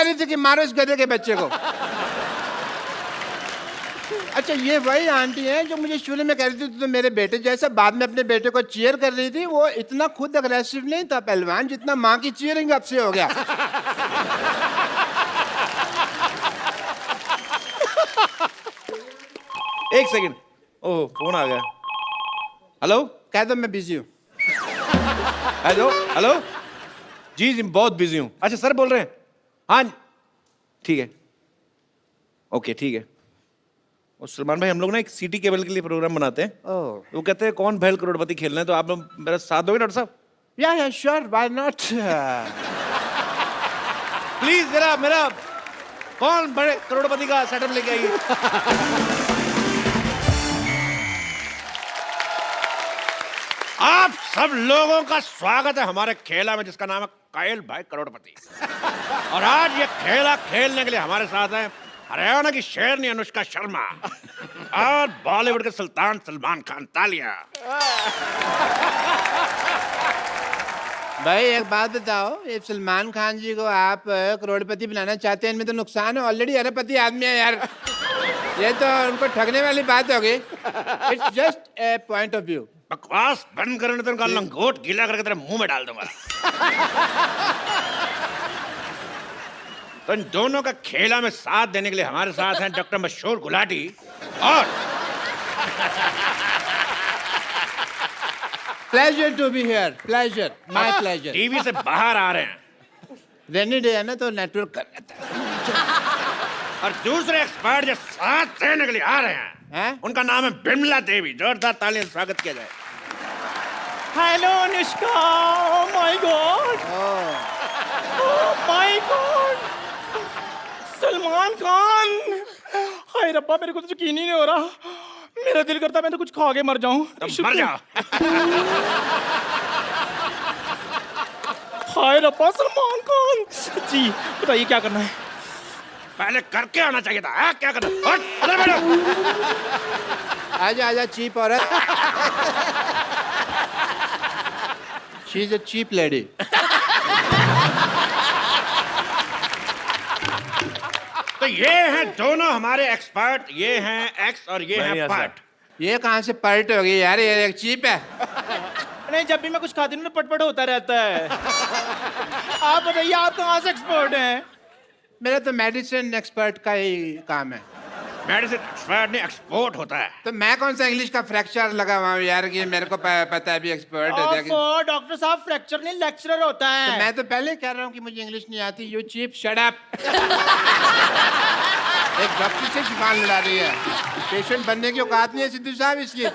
रही थी कि मारो इस गधे के बच्चे को। अच्छा, ये वही आंटी है जो मुझे शुरू में कह रही थी तो मेरे बेटे जैसा, बाद में अपने बेटे को चीयर कर रही थी। वो इतना खुद अग्रेसिव नहीं था पहलवान, जितना माँ की चीयरिंग अब से हो गया। एक सेकंड, ओह फोन आ गया। हेलो, कह दो मैं बिजी हूँ। हेलो हेलो जी बहुत बिजी हूँ। अच्छा सर बोल रहे हैं? हाँ ठीक है, ओके ठीक है। और सलमान भाई, हम लोग ना एक सिटी केबल के लिए प्रोग्राम बनाते हैं। वो कहते हैं कौन भैल करोड़पति खेलना है, तो आप लोग मेरा साथ दोगे डॉक्टर साहब? या श्योर, व्हाई नॉट। प्लीज मेरा कौन बड़े करोड़पति का सेटअप लेके आइए। आप सब लोगों का स्वागत है हमारे खेला में, जिसका नाम है कायल भाई करोड़पति। और आज ये खेला खेलने के लिए हमारे साथ है हरियाणा की शेरनी अनुष्का शर्मा और बॉलीवुड के सुल्तान सलमान खान। तालियां। भाई एक बात बताओ, ये सलमान खान जी को आप करोड़पति बनाना चाहते हैं, इनमें तो नुकसान है, ऑलरेडी अरबपति आदमी है यार। ये तो उनको ठगने वाली बात होगी। It's just a point of view. बकवास बंद करने तो उनका लंगोट गीला करके तेरे मुंह में डाल दूंगा। तो इन दोनों का खेला में साथ देने के लिए हमारे साथ हैं डॉक्टर मशहूर गुलाटी और pleasure to be here, pleasure, my pleasure. TV से बाहर आ रहे हैं। रेनी डे है ना, तो नेटवर्क कर रहा था। और दूसरे एक्सपर्ट जो साथ देने के लिए आ रहे हैं, उनका नाम है बिमला देवी। जोरदार तालियों से स्वागत किया जाए। Hello Anushka, my God, my God, Salman Khan. Hi रब्बा, मेरे को तो यकीन ही नहीं हो रहा। मेरा दिल करता मैं तो कुछ खा के मर जाऊं। मर जाओ। हाय रब्बा, सलमान खान जी, बताइए क्या करना है? पहले करके आना चाहिए था। क्या करना? उधर बैठो। आजा आजा चीप औरत। She is a cheap lady. तो ये हैं दोनों हमारे एक्सपर्ट, ये हैं एक्स और ये हैं पार्ट। ये कहाँ से पर्ट हो गई यार, ये एक चीप है। नहीं, जब भी मैं कुछ खाती हूँ ना पटपट होता रहता है। आप बताइए, आप कहाँ से एक्सपर्ट हैं? मेरा तो मेडिसिन एक्सपर्ट का ही काम है। मेडिसिन एक्सपर्ट नहीं, एक्सपोर्ट होता है। तो मैं कौन सा इंग्लिश का फ्रैक्चर लगा हुआ हूँ यार कि मेरे को पता है अभी एक्सपर्ट है क्या? डॉक्टर साहब फ्रैक्चर नहीं लेक्चरर होता है। तो मैं तो पहले कह रहा हूँ कि मुझे इंग्लिश नहीं आती। You cheap shut up. एक डॉक्टर से जुबान लड़ा रही है। पेशेंट बनने की औकात नहीं है सिद्धू साहब इसकी।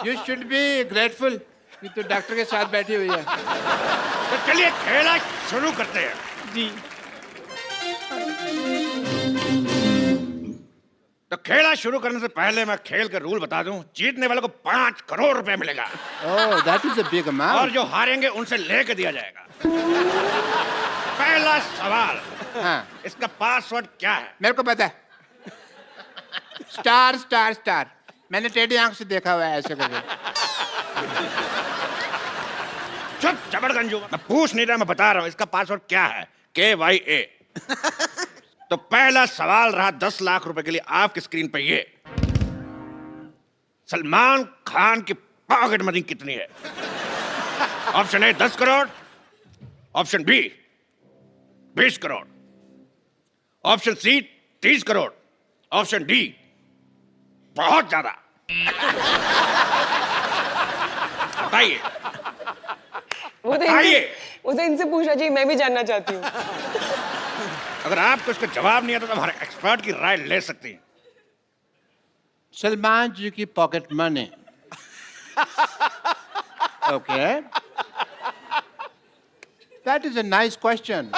यू शुड बी ग्रेटफुल कि तू डॉक्टर के साथ बैठी हुई है। तो चलिए खेला शुरू करते हैं। जी। तो खेला शुरू करने से पहले मैं खेल के रूल बता दूं। जीतने वाले को 5 करोड़ रुपए मिलेगा। ओह, दैट इज अ बिग और अमाउंट। जो हारेंगे उनसे लेके दिया जाएगा। पहला सवाल, हाँ, इसका पासवर्ड क्या है? मेरे को पता है। Star star star. मैंने टेढ़ी आंख से देखा हुआ है ऐसे करके। चुप चबड़गंजू, मैं पूछ नहीं रहा, मैं बता रहा हूं इसका पासवर्ड क्या है। KYA। तो पहला सवाल रहा 10 लाख रुपए के लिए आपकी स्क्रीन पे ये। सलमान खान की पॉकेट मनी कितनी है? Option A 10 crore, option B 20 crore, option C 30 crore, option D बहुत ज्यादा। बताइए। वो तो इनसे पूछना चाहिए, मैं भी जानना चाहती हूँ। अगर आपको इसका जवाब नहीं आता तो हमारे एक्सपर्ट की राय ले सकती हैं। सलमान जी की pocket money. Okay, that is a nice question.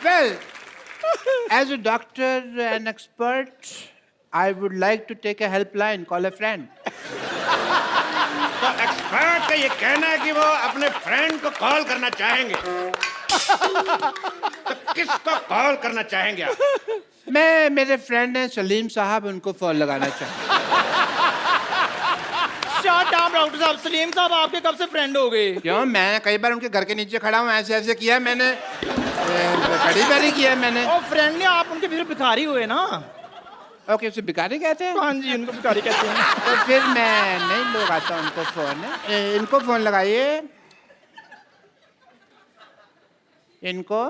Well, as a doctor and expert, I would like to take a helpline, call a friend. तो एक्सपर्ट का ये कहना है कि वो अपने फ्रेंड को कॉल करना चाहेंगे। तो किसको कॉल करना चाहेंगे आप? मैं, मेरे फ्रेंड हैं सलीम साहब, उनको फोन लगाना चाहूँ। शट अप डॉक्टर साहब। सलीम साहब आपके कब से फ्रेंड हो गए? क्यों? मैं कई बार उनके घर के नीचे खड़ा हूँ, ऐसे ऐसे किया मैंने, बड़ी बारी किया मैंने। और फ्रेंड नहीं, आप उनके फिर भिखारी हुए ना। ओके, उसे भिखारी कहते हैं? हाँ जी, उनको भिखारी कहते हैं। तो फिर मैं नहीं लगाता उनको फोन। इनको फोन लगाइए, इनको।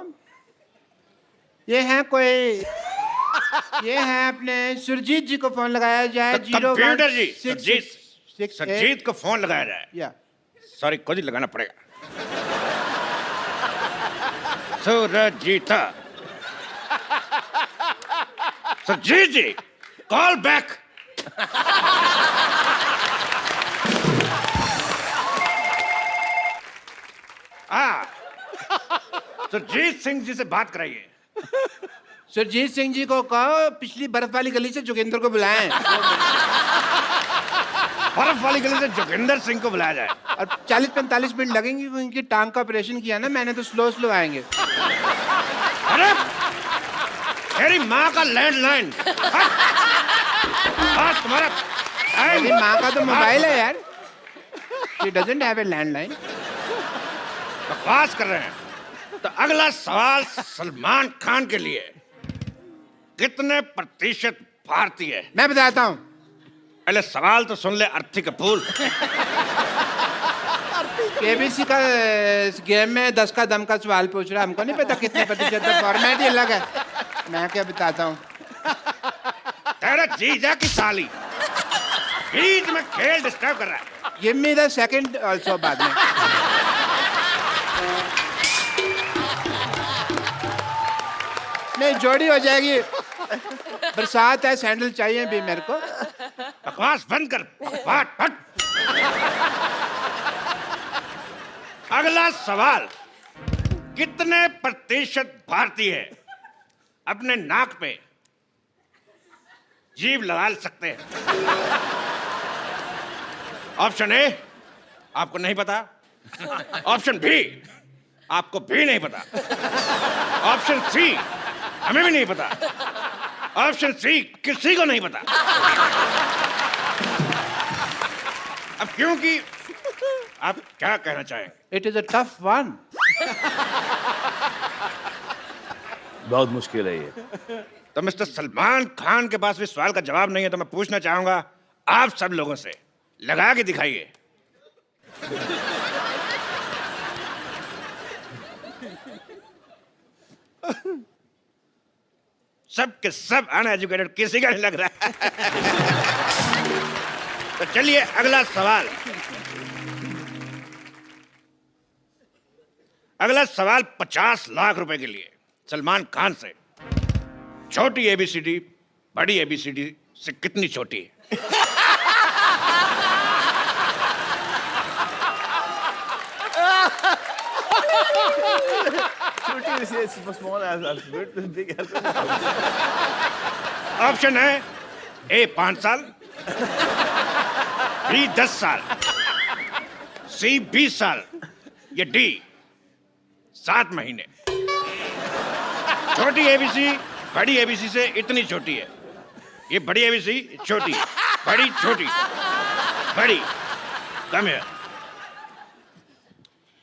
ये हैं कोई, ये हैं अपने सुरजीत जी को फोन लगाया जाए। कंप्यूटर जी, सुरजीत को फोन लगाया जाए। या सॉरी, खुद ही लगाना पड़ेगा। सुरजीता, सुरजीत जी, कॉल बैक। सुरजीत सिंह जी से बात कराइए। सुरजीत सिंह जी को कहो पिछली बर्फ वाली गली से जोगिंदर को बुलाएं। बर्फ वाली गली से जोगिंदर सिंह को बुलाया जाए। और 40-45 मिनट लगेंगे, उनकी टांग का ऑपरेशन किया ना मैंने, तो स्लो स्लो आएंगे। अरे तेरी माँ का लैंडलाइन। तुम्हारा मेरी माँ का तो मोबाइल है यार। She doesn't have a landline. बकवास कर रहे हैं। तो अगला सवाल सलमान खान के लिए। कितने प्रतिशत भारतीय है? मैं बताता हूँ। पहले सवाल तो सुन ले अर्थी कपूर। केबीसी का गेम में 10 का दम का सवाल पूछ रहा है, हमको नहीं पता कितने प्रतिशत है, फॉर्मेट ही अलग है। मैं क्या बताता हूँ। तेरा जीजा की साली बीच में खेल डिस्टर्ब कर रहा है। Give me the second also बाद में। नहीं, जोड़ी हो जाएगी। बरसात है, सैंडल चाहिए भी मेरे को। बकवास बंद कर। फट। अगला सवाल, कितने प्रतिशत भारतीय अपने नाक पे जीभ लगा सकते हैं? ऑप्शन ए आपको नहीं पता, ऑप्शन बी आपको भी नहीं पता, ऑप्शन सी हमें भी नहीं पता, ऑप्शन सी किसी को नहीं पता। अब क्योंकि आप क्या कहना चाहेंगे? It is a tough one. बहुत मुश्किल है ये। तो मिस्टर सलमान खान के पास भी सवाल का जवाब नहीं है, तो मैं पूछना चाहूंगा आप सब लोगों से, लगा के दिखाइए। सब के सब अनएजुकेटेड, किसी का नहीं लग रहा है। तो चलिए अगला सवाल। अगला सवाल 50 लाख रुपए के लिए सलमान खान से। छोटी एबीसीडी बड़ी एबीसीडी से कितनी छोटी है? ऑप्शन है ए 5 साल, बी 10 साल, सी 20 साल, या डी 7 महीने। छोटी एबीसी बड़ी एबीसी से इतनी छोटी है। ये बड़ी एबीसी छोटी, बड़ी छोटी, बड़ी कम है।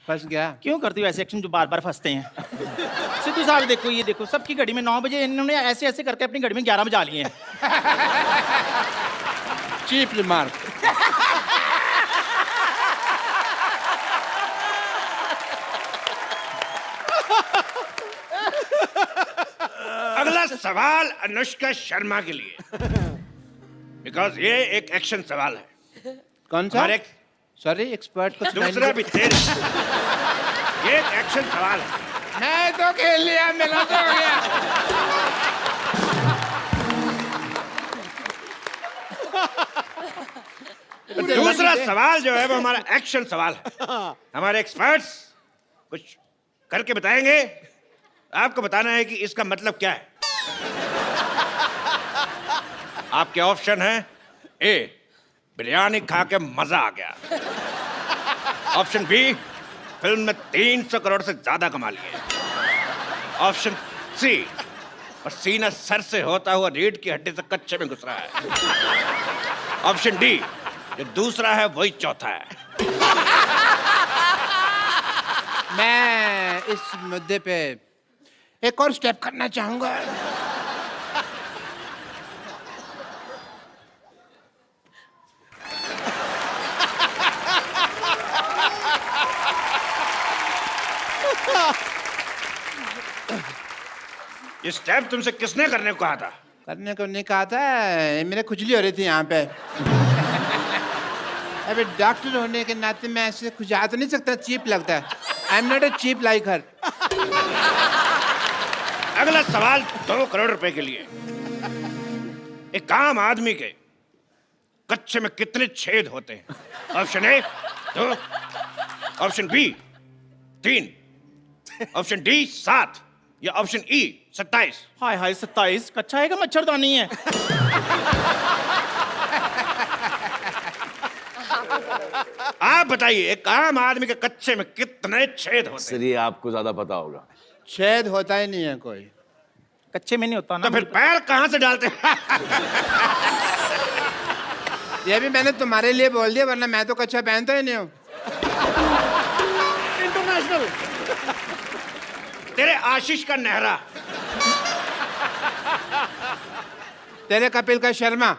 फंस गया। क्यों करती हो ऐसे एक्शन जो बार बार फंसते हैं? सिद्धू साहब देखो, ये देखो, सबकी घड़ी में 9 बजे, इन्होंने ऐसे ऐसे करके अपनी घड़ी में 11 बजा लिए हैं। Cheap remark. अगला सवाल अनुष्का शर्मा के लिए, बिकॉज ये एक एक्शन सवाल है। कौन सा? सॉरी एक्सपर्ट को दूसरा भी तेरे। ये एक एक्शन सवाल है। मैं तो खेल लिया, मेरा तो हो गया। दूसरा सवाल जो है वो हमारा एक्शन सवाल है। हमारे एक्सपर्ट्स कुछ करके बताएंगे, आपको बताना है कि इसका मतलब क्या है। आपके ऑप्शन है ए बिरयानी खा के मजा आ गया, ऑप्शन बी फिल्म में 300 करोड़ से ज्यादा कमा लिए, ऑप्शन सी पसीना सर से होता हुआ रीढ़ की हड्डी से कच्चे में घुस रहा है, ऑप्शन डी जो दूसरा है वही चौथा है। मैं इस मुद्दे पे एक और स्टेप करना चाहूंगा। ये स्टेप तुमसे किसने करने को कहा था? करने को नहीं कहा था, मेरे खुजली हो रही थी यहाँ पे। अबे डॉक्टर होने के नाते मैं ऐसे खुजा तो नहीं सकता, चीप लगता है। I am not a cheap like her. अगला सवाल 2 करोड़ रुपए के लिए। एक आम आदमी के कच्चे में कितने छेद होते हैं? Option A 2, option B 3, option D 7, या ऑप्शन ई 27। हाय हाय 27, कच्चा है का मच्छरदानी है? आप बताइए एक आम आदमी के कच्चे में कितने छेद होते हैं? सर ये आपको ज्यादा पता होगा। छेद होता ही नहीं है कोई। कच्चे में नहीं होता ना। तो फिर पैर कहां से डालते हैं? ये भी मैंने तुम्हारे लिए बोल दिया, वरना मैं तो कच्चा पहनता ही नहीं हूँ। इंटरनेशनल। तेरे आशीष का नेहरा, तेरे कपिल का शर्मा।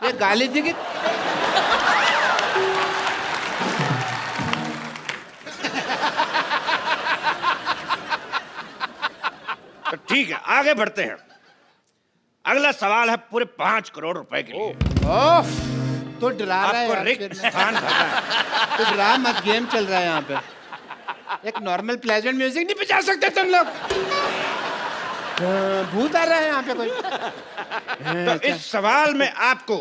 ये गाली थी कि तो ठीक है, आगे बढ़ते हैं। अगला सवाल है पूरे 5 करोड़ रुपए के लिए। ओह, तो डरा रहा है। आपको रिक्त स्थान भरना है। तो डरा मत, गेम चल रहा है यहाँ पे। एक नॉर्मल प्लेजेंट म्यूजिक नहीं बजा सकते तुम लोग? भूत आ रहा है यहाँ पे कोई। तो इस सवाल में आपको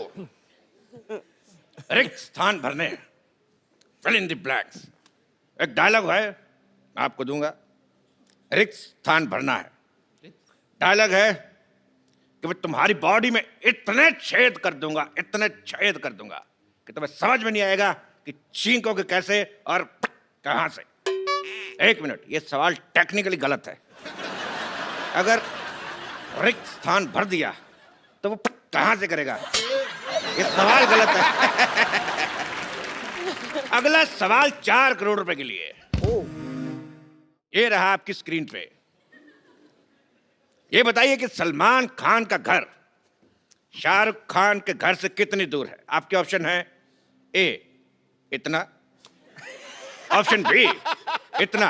रिक्त स्थान भरने हैं। Fill in the blanks. एक डायलॉग है, मैं आपको दूंगा। रिक्त स्थान भरना है। डायलॉग है कि मैं तुम्हारी बॉडी में इतने छेद कर दूंगा, इतने छेद कर दूंगा कि तुम्हें समझ में नहीं आएगा कि छींकोगे कैसे और कहां से। 1 मिनट, ये सवाल टेक्निकली गलत है। अगर रिक्त स्थान भर दिया तो वो कहां से करेगा? ये सवाल गलत है। अगला सवाल 4 करोड़ रुपए के लिए। ये रहा आपकी स्क्रीन पे। ये बताइए कि सलमान खान का घर शाहरुख खान के घर से कितनी दूर है? आपके ऑप्शन है ए इतना, ऑप्शन बी इतना,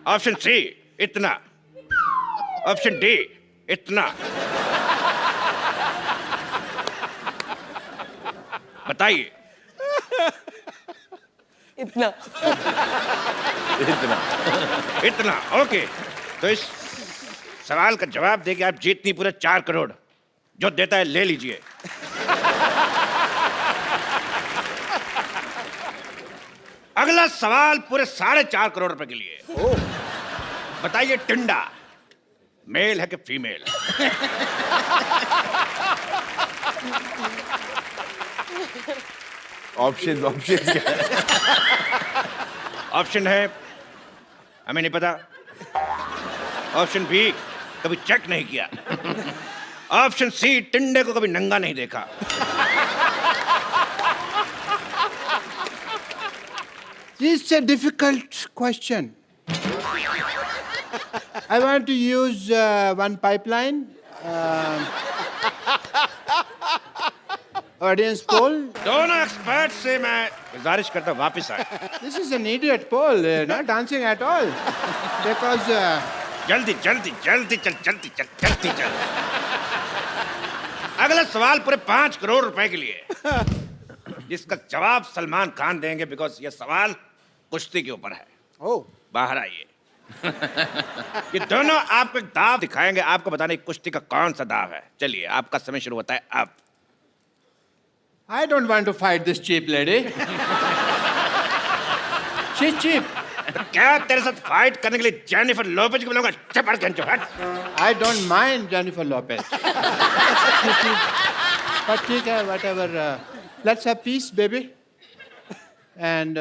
ऑप्शन सी इतना, ऑप्शन डी इतना। बताइए। इतना। इतना। इतना, ओके। तो इस सवाल का जवाब देके आप जीतनी पूरे 4 करोड़। जो देता है ले लीजिए। अगला सवाल पूरे 4.5 करोड़ रुपए के लिए। बताइए टिंडा मेल है कि फीमेल? ऑप्शन ऑप्शन क्या है? ऑप्शन है हमें नहीं पता, ऑप्शन बी कभी चेक नहीं किया, ऑप्शन सी टिंडे को कभी नंगा नहीं देखा। It's a difficult question. I want to use one pipeline. Audience poll. दोनों एक्सपर्ट से मैं गुजारिश करता हूं वापस आए। This is an idiot poll, not dancing at all. Because जल्दी जल्दी जल्दी चल, जल्दी चल, जल्दी चल। अगला सवाल पूरे 5 करोड़ रुपए के लिए, जिसका जवाब सलमान खान देंगे, बिकॉज ये सवाल कुश्ती के ऊपर है। ओ बाहर आइए। ये दोनों आपको एक दाव दिखाएंगे, आपको बताना है कुश्ती का कौन सा दाव है। चलिए आपका समय शुरू होता है अब। I don't want to fight this cheap lady. She's cheap. तो क्या तेरे साथ फाइट करने के लिए जेनिफर लोपेज को बुलाऊंगा? चपड़ के हट। I don't mind Jennifer Lopez. But ठीक है, whatever. Let's have peace, baby. And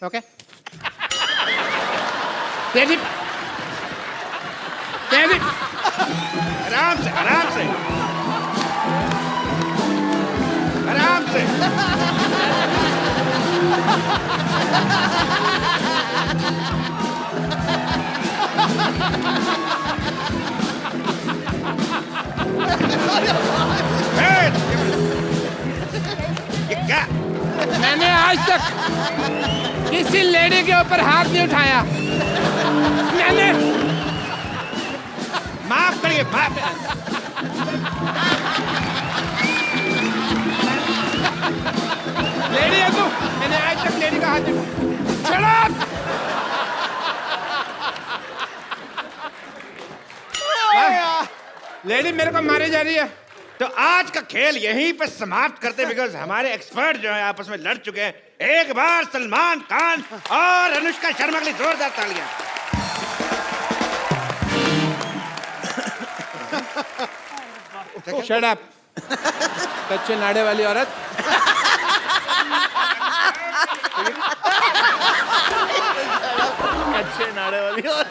okay. David. David. आराम से, आराम से, आराम से। ये क्या? मैंने आज तक किसी लेडी के ऊपर हाथ नहीं उठाया। मैंने माफ करिए, माफ। लेडी है तू? मैंने आज तक लेडी का हाथ नहीं। Shut up! लेडी मेरे को मारी जा रही है। तो आज का खेल यहीं पे समाप्त करते, बिकॉज हमारे एक्सपर्ट जो है आपस में लड़ चुके हैं। एक बार सलमान खान और अनुष्का शर्मा के लिए जोरदार तालियां। Shut up! कच्चे नाड़े वाली औरत। अच्छे नाड़े वाली और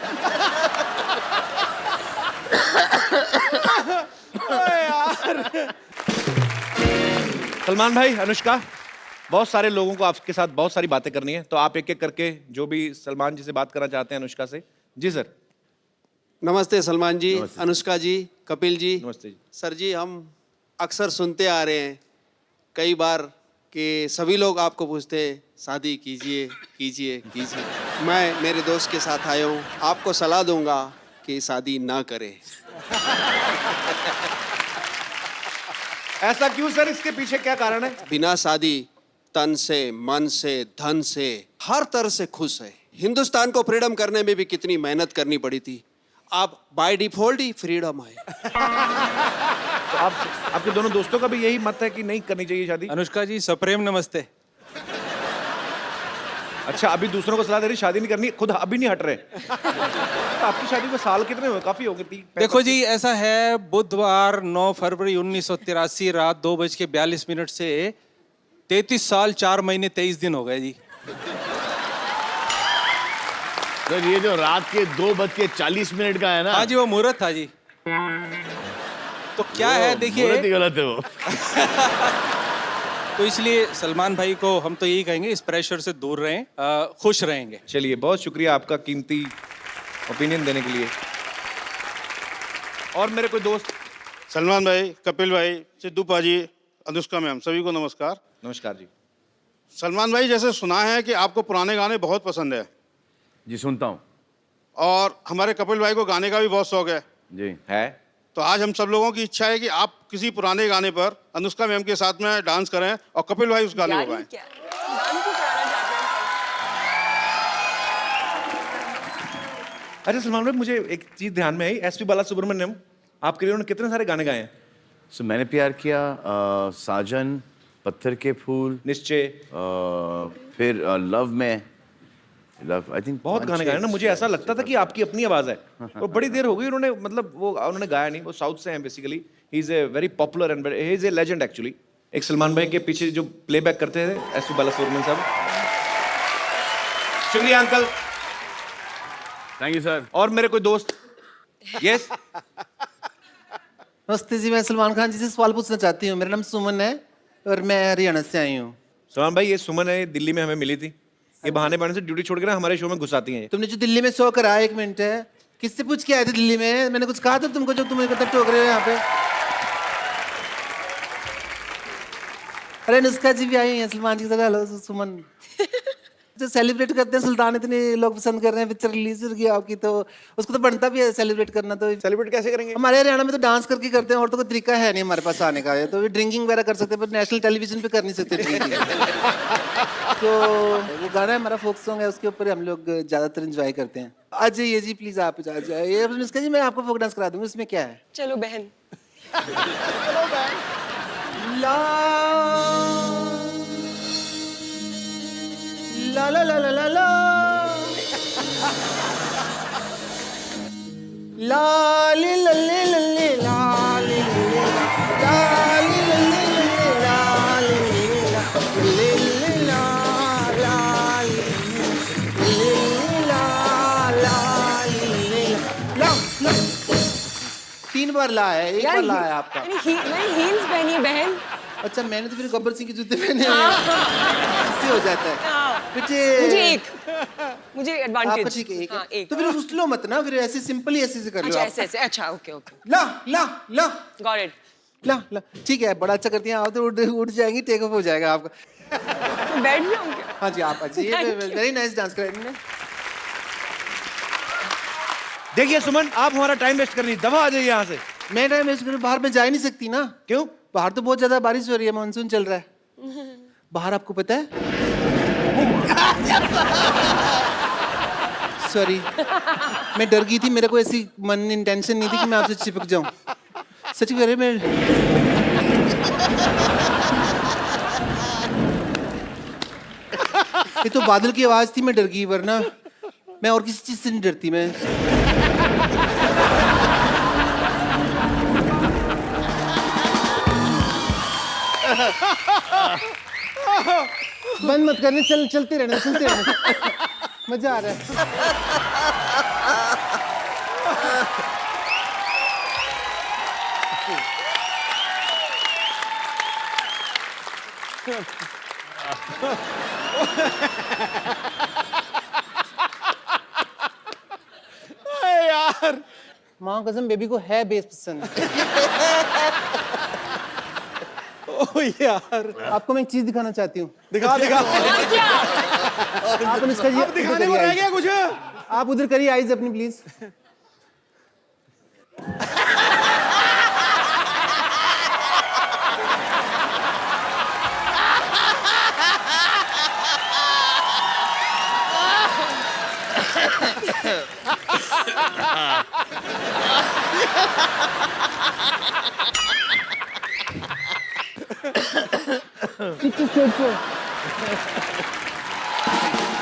सलमान भाई, अनुष्का, बहुत सारे लोगों को आपके साथ बहुत सारी बातें करनी है, तो आप एक एक करके जो भी सलमान जी से बात करना चाहते हैं अनुष्का से। जी सर। नमस्ते सलमान जी, अनुष्का जी, कपिल जी। नमस्ते जी। सर जी, हम अक्सर सुनते आ रहे हैं कई बार कि सभी लोग आपको पूछते हैं शादी कीजिए कीजिए कीजिए। मैं मेरे दोस्त के साथ आया हूँ, आपको सलाह दूंगा कि शादी ना करें। ऐसा क्यों सर? इसके पीछे क्या कारण है? बिना शादी तन से, मन से, धन से, हर तरह से खुश है। हिंदुस्तान को फ्रीडम करने में भी कितनी मेहनत करनी पड़ी थी, अब बाय डिफॉल्ट ही फ्रीडम है। तो आपके दोनों दोस्तों का भी यही मत है कि नहीं करनी चाहिए शादी? अनुष्का जी, सप्रेम नमस्ते। अच्छा, अभी दूसरों को सलाह दे रही शादी नहीं करनी, खुद अभी नहीं हट रहे। तो आपकी शादी को साल कितने हुए? काफी हो गए। देखो जी, ऐसा है, बुधवार 9 फरवरी 1983 रात 2:42 से 33 साल 4 महीने 23 दिन हो गए जी। सर ये जो रात के 2:40 का है ना? हाँ जी, वो मुहूर्त था जी। तो क्या है, देखिए, मुहूर्त ही गलत है वो। तो इसलिए सलमान भाई को हम तो यही कहेंगे, इस प्रेशर से दूर रहें, खुश रहेंगे। चलिए, बहुत शुक्रिया आपका कीमती ओपिनियन देने के लिए। और मेरे कोई दोस्त? सलमान भाई, कपिल भाई, सिद्धू पाजी, अनुष्का मैम, सभी को नमस्कार। नमस्कार जी। सलमान भाई, जैसे सुना है कि आपको पुराने गाने बहुत पसंद है। जी सुनता हूँ। और हमारे कपिल भाई को गाने का भी बहुत शौक है जी है। तो आज हम सब लोगों की इच्छा है कि आप किसी पुराने गाने पर अनुष्का मैम के साथ में डांस करें और कपिल भाई उस गाने को गाएं। अच्छा सलमान भाई, मुझे एक चीज ध्यान में आई, एसपी बालासुब्रमण्यम आपके लिए उन्होंने कितने सारे गाने गाए हैं? सो मैंने प्यार किया, साजन, पत्थर के फूल, निश्चय, फिर लव में, लव आई थिंक बहुत गाने गाए ना। मुझे ऐसा लगता था कि आपकी अपनी आवाज है, और बड़ी देर हो गई उन्होंने, मतलब वो उन्होंने गाया नहीं। वो साउथ से हैं basically. He is a very popular and he is a legend actually. एक सलमान भाई के पीछे जो प्लेबैक करते थे एसपी बालासुब्रमण्यम साहब, शुक्रिया अंकल। Thank you sir. और मेरे कोई दोस्त? यस। नमस्ते जी, मैं सलमान खान जी से सवाल पूछना चाहती हूँ। मेरा नाम सुमन है और मैं हरियाणा से आई हूँ। सलमान भाई, ये सुमन है, दिल्ली में हमें मिली थी। ये बहाने बहाने से ड्यूटी छोड़ के ना हमारे शो में घुसाती हैं। तुमने जो दिल्ली में शो कराया, 1 मिनट है, किससे पूछ के आए थे दिल्ली में? मैंने कुछ कहा था तुमको जो तुम इकट्ठा टोक रहे हो यहाँ पे? अरे अनुष्का जी भी आई हैं सलमान जी के साथ। हेलो सुमन। जो सेलिब्रेट करते हैं सुल्तान, इतने लोग पसंद कर रहे हैं, पिक्चर रिलीज हो गई आपकी, तो उसको तो बनता भी है सेलिब्रेट करना। तो सेलिब्रेट कैसे करेंगे? हमारे हरियाणा में तो डांस करके करते हैं, और तो कोई तरीका है नहीं हमारे पास आने का। तो ड्रिंकिंग वगैरह कर सकते हैं, पर नेशनल टेलीविजन पे कर नहीं सकते ड्रिंकिंग। तो वो गाना है हमारा, फोक सॉन्ग है, उसके ऊपर हम लोग ज्यादातर एंजॉय करते हैं। आ जाइए जी प्लीज, आप आ जाइए। अनुष्का जी, मैं आपको फोक डांस करा दूंगी, उसमें क्या है? चलो बहन। ला ला ला ला ला ला ला लाली लल्ले लल्ले लाली लल्ले लाली लल्ले लल्ले लाली लल्ले ला लाली लल्ले ला लाली ला ला। 3 बार ला है, 1 बार ला है आपका। मैंने हील्स पहनी है बहन। अच्छा, मैंने तो फिर गब्बर सिंह के जूते पहने हैं, इससे हो जाता है। मुझे एडवांटेज। आपका ठीक है, एक। तो फिर उस लो मत ना, फिर ऐसे सिंपल ही ऐसे कर लो। अच्छा ऐसे। अच्छा ओके। ला ला ला गॉट इट। ला ला, ठीक है, बड़ा अच्छा करती हैं आप तो। उठ जाएंगी, टेक ऑफ हो जाएगा आपका। बैठ जाऊँ क्या? हाँ जी, आप अच्छी, वेरी नाइस डांस कर रही हैं। देखिए सुमन, आप हमारा टाइम वेस्ट करनी, दबा आ जाइए यहाँ से। मैं टाइम वेस्ट करूँ? बाहर में जा ही नहीं सकती ना। क्यों? बाहर तो बहुत ज्यादा बारिश हो रही है, मानसून चल रहा है बाहर, आपको पता है? सॉरी, मैं डर गई थी, मेरे को ऐसी मन इंटेंशन नहीं थी कि मैं आपसे चिपक जाऊं। सच कह रहे, मैं ये तो बादल की आवाज थी, मैं डर गई, वरना मैं और किसी चीज से नहीं डरती। मैं बंद मत करने, चलते रहना, सुनते रहना, मजा आ रहा है। यार माँ कसम, बेबी को है बेस पसंद। ओ यार, आपको मैं एक चीज दिखाना चाहती हूँ। दिखा दिखा। आप अनुष्का जी, अब दिखाने को रह गया कुछ? आप उधर करिए आईज अपनी प्लीज।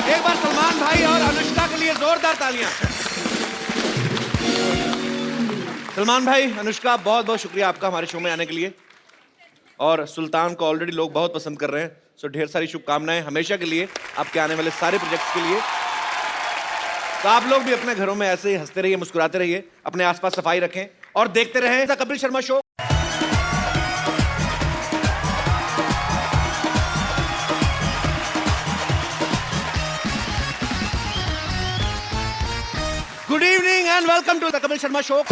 एक बार सलमान भाई और अनुष्का के लिए जोरदार तालियां। सलमान भाई, अनुष्का, बहुत बहुत शुक्रिया आपका हमारे शो में आने के लिए। और सुल्तान को ऑलरेडी लोग बहुत पसंद कर रहे हैं, सो ढेर सारी शुभकामनाएं हमेशा के लिए, आपके आने वाले सारे प्रोजेक्ट्स के लिए। तो आप लोग भी अपने घरों में ऐसे ही हंसते रहिए, मुस्कुराते रहिए, अपने आसपास सफाई रखें और देखते रहें the Kapil Sharma show. Good evening and welcome to the Kapil Sharma show.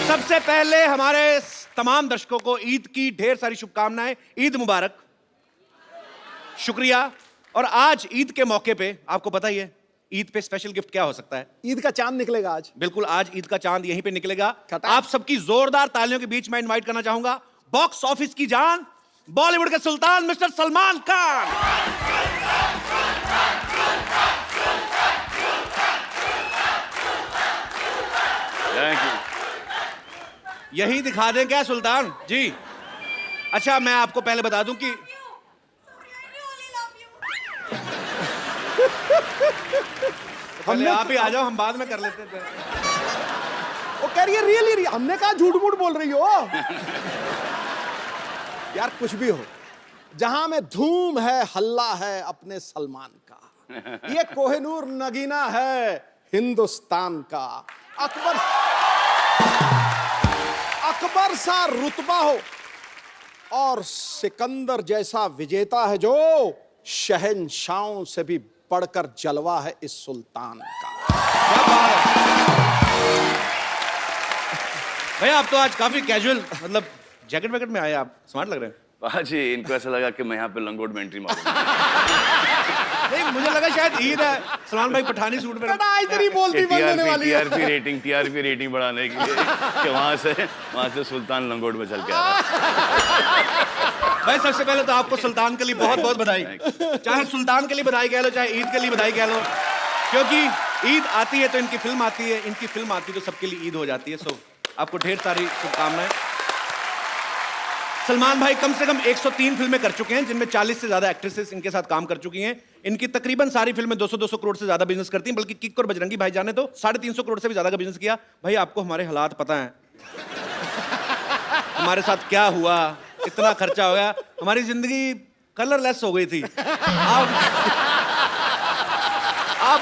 सबसे पहले हमारे तमाम दर्शकों को ईद की ढेर सारी शुभकामनाएं। ईद मुबारक, शुक्रिया। और आज ईद के मौके पे आपको पता ही है ईद पे स्पेशल गिफ्ट क्या हो सकता है? ईद का चांद निकलेगा आज। बिल्कुल, आज ईद का चांद यहीं पे निकलेगा। खटा। आप सबकी जोरदार तालियों के बीच में इनवाइट करना चाहूंगा बॉक्स ऑफिस की जान, बॉलीवुड के सुल्तान mister Salman Khan. Thank you. यही दिखा दें क्या सुल्तान जी? अच्छा, मैं आपको पहले बता दूं कि पहले आप ही आ जाओ, हम बाद में कर लेते थे। वो कह रही है रियली, हमने कहा झूठ मूठ बोल रही हो। यार कुछ भी हो, जहां में धूम है हल्ला है अपने सलमान का। ये कोहिनूर नगीना है हिंदुस्तान का। अकबर सा रुतबा हो और सिकंदर जैसा विजेता है जो शहंशाहों से भी बढ़कर जलवा है इस सुल्तान का। भैया आप तो आज काफी कैजुअल, मतलब जैकेट वैकेट में आए, आप स्मार्ट लग रहे हैं। जी, इनको ऐसा लगा कि मैं यहाँ पे लंगोट में एंट्री मारूंगा। नहीं, मुझे लगा शायद ईद है, सलमान भाई पठानी सूट में। इतनी बोलती बनने वाली है। टीआरपी रेटिंग बढ़ाने के लिए कि वहां से सुल्तान लंगोट में चल के आ रहा है। भाई सबसे पहले तो आपको सुल्तान के लिए बहुत बहुत बधाई। चाहे सुल्तान के लिए बधाई कह लो, चाहे ईद के लिए बधाई कह लो, क्योंकि ईद आती है तो इनकी फिल्म आती है, इनकी फिल्म आती है तो सबके लिए ईद हो जाती है। सो आपको ढेर सारी शुभकामनाएं। सलमान भाई कम से कम 103 फिल्में कर चुके हैं, जिनमें 40 से ज्यादा एक्ट्रेसेस इनके साथ काम कर चुकी हैं। इनकी तकरीबन सारी फिल्में 200-200 करोड़ से ज्यादा बिजनेस करती हैं, बल्कि किक और बजरंगी भाईजान ने तो 350 करोड़ से भी ज्यादा का बिजनेस किया। भाई आपको हमारे हालात पता हैं, हमारे साथ क्या हुआ, इतना खर्चा हो गया, हमारी जिंदगी कलरलेस हो गई थी। आप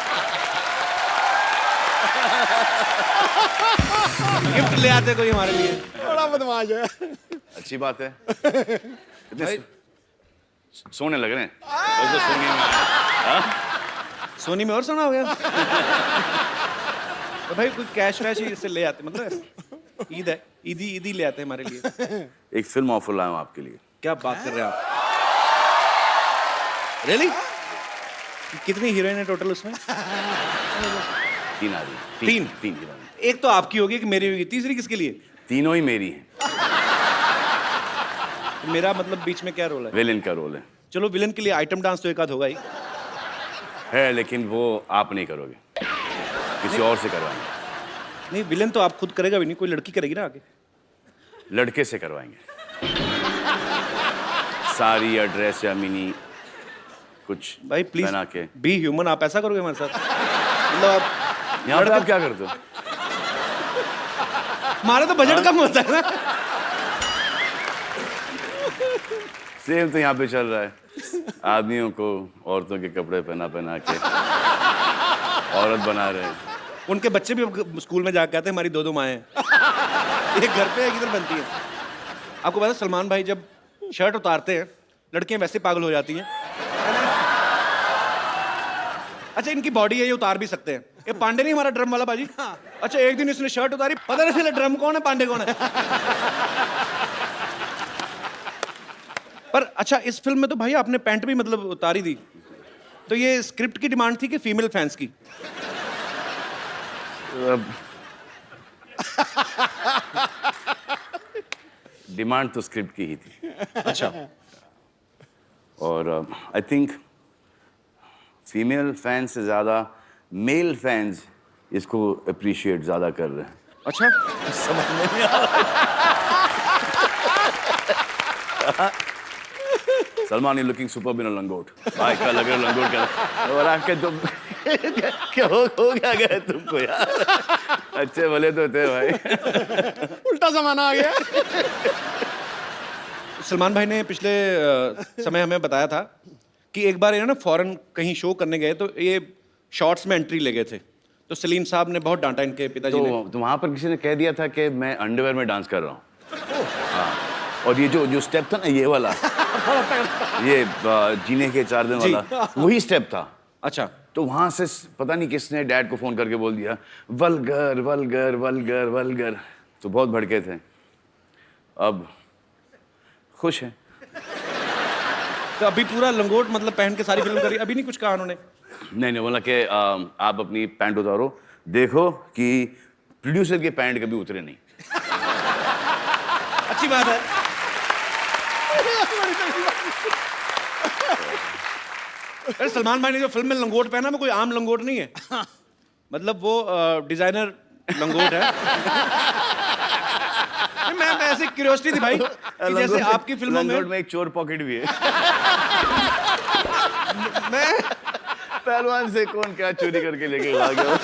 गिफ्ट ले आते कोई हमारे लिए। बड़ा बदमाश है। अच्छी बात है। कितने सोने लग रहे हैं। तो सोनी में हाँ? सोनी में और सोना हो गया। तो भाई कोई कैश वैश ही इससे ले आते, मतलब ईद है, ईदी ले आते हमारे लिए। एक फिल्म ऑफर लाया हूं आपके लिए। क्या बात कर रहे हैं आप? रियली? कितनी हीरोइन है टोटल उसमें? 3 आदमी। 3 हीरोइन। एक तो आपकी होगी, कि मेरी होगी, तीसरी किसके लिए? तीनों ही मेरी हैं। तो मेरा मतलब बीच में क्या रोल है? विलेन का रोल है। चलो विलेन के लिए आइटम डांस तो एक आध होगा ही है, लेकिन वो आप नहीं करोगे, किसी और से करवाएंगे। नहीं, विलेन तो आप खुद करेगा भी नहीं, कोई लड़की करेगी ना आगे। लड़के से करवाएंगे। साड़ी या ड्रेस या मिनी कुछ भाई प्लीज बना के। बी ह्यूमन, आप ऐसा करोगे हमारे साथ? मतलब आप यहाँ पे आप क्या करते हो? हमारा तो बजट कम होता है ना। सेम तो यहाँ पे चल रहा है, आदमियों को औरतों के कपड़े पहना के औरत बना रहे हैं। उनके बच्चे भी स्कूल में जाकर कहते हैं हमारी 2 माएँ हैं। एक घर पे एक इधर बनती है। आपको पता है सलमान भाई जब शर्ट उतारते हैं लड़कियां वैसे पागल हो जाती हैं। अच्छा, इनकी बॉडी है, ये उतार भी सकते हैं। ये पांडे नहीं हमारा ड्रम वाला बाजी? अच्छा, एक दिन इसने शर्ट उतारी, पता नहीं चला ड्रम कौन है पांडे कौन है। पर अच्छा, इस फिल्म में तो भाई आपने पैंट भी मतलब उतारी दी, तो ये स्क्रिप्ट की डिमांड थी कि फीमेल फैंस की? डिमांड तो स्क्रिप्ट की ही थी। अच्छा। और आई थिंक फीमेल फैंस से ज़्यादा मेल फैंस इसको अप्रिशिएट ज़्यादा कर रहे हैं। अच्छा, समझ में नहीं आ रहा। सलमान इज लुकिंग सुपर बिना लंगोट। भाई का लग रहा लंगोट का। और आपके तुम क्या हो गया तुमको यार? अच्छे भले तो थे भाई। उल्टा जमाना आ गया। सलमान भाई ने पिछले समय हमें बताया था कि एक बार ये ना फॉरेन कहीं शो करने गए तो ये शॉर्ट्स में एंट्री ले गए थे, तो सलीम साहब ने बहुत डांटा इनके पिताजी ने। तो वहां पर किसी ने कह दिया था कि मैं अंडरवेयर में डांस कर रहा हूँ। हाँ, और ये जो स्टेप था ना, ये वाला ये जीने के 4 दिन वाला, वही स्टेप था। अच्छा, तो वहां से पता नहीं किसने डैड को फोन करके बोल दिया वल्गर वल्गर वल्गर वल्गर, तो बहुत भड़के थे। अब खुश हैं। तो अभी पूरा लंगोट मतलब पहन के सारी फिल्म करी, अभी नहीं कुछ कहा उन्होंने? नहीं बोला कि आप अपनी पैंट उतारो, देखो कि प्रोड्यूसर के पैंट कभी उतरे नहीं। अच्छी बात है। अरे सलमान भाई ने जो फिल्म में लंगोट पहना वो कोई आम लंगोट नहीं है, मतलब वो डिजाइनर लंगोट है। मैं ऐसे क्यूरियोसिटी थी भाई कि जैसे आपकी फिल्मों में एक चोर पॉकेट भी है। मैं पहलवान से कौन क्या चोरी करके लेके आ गया।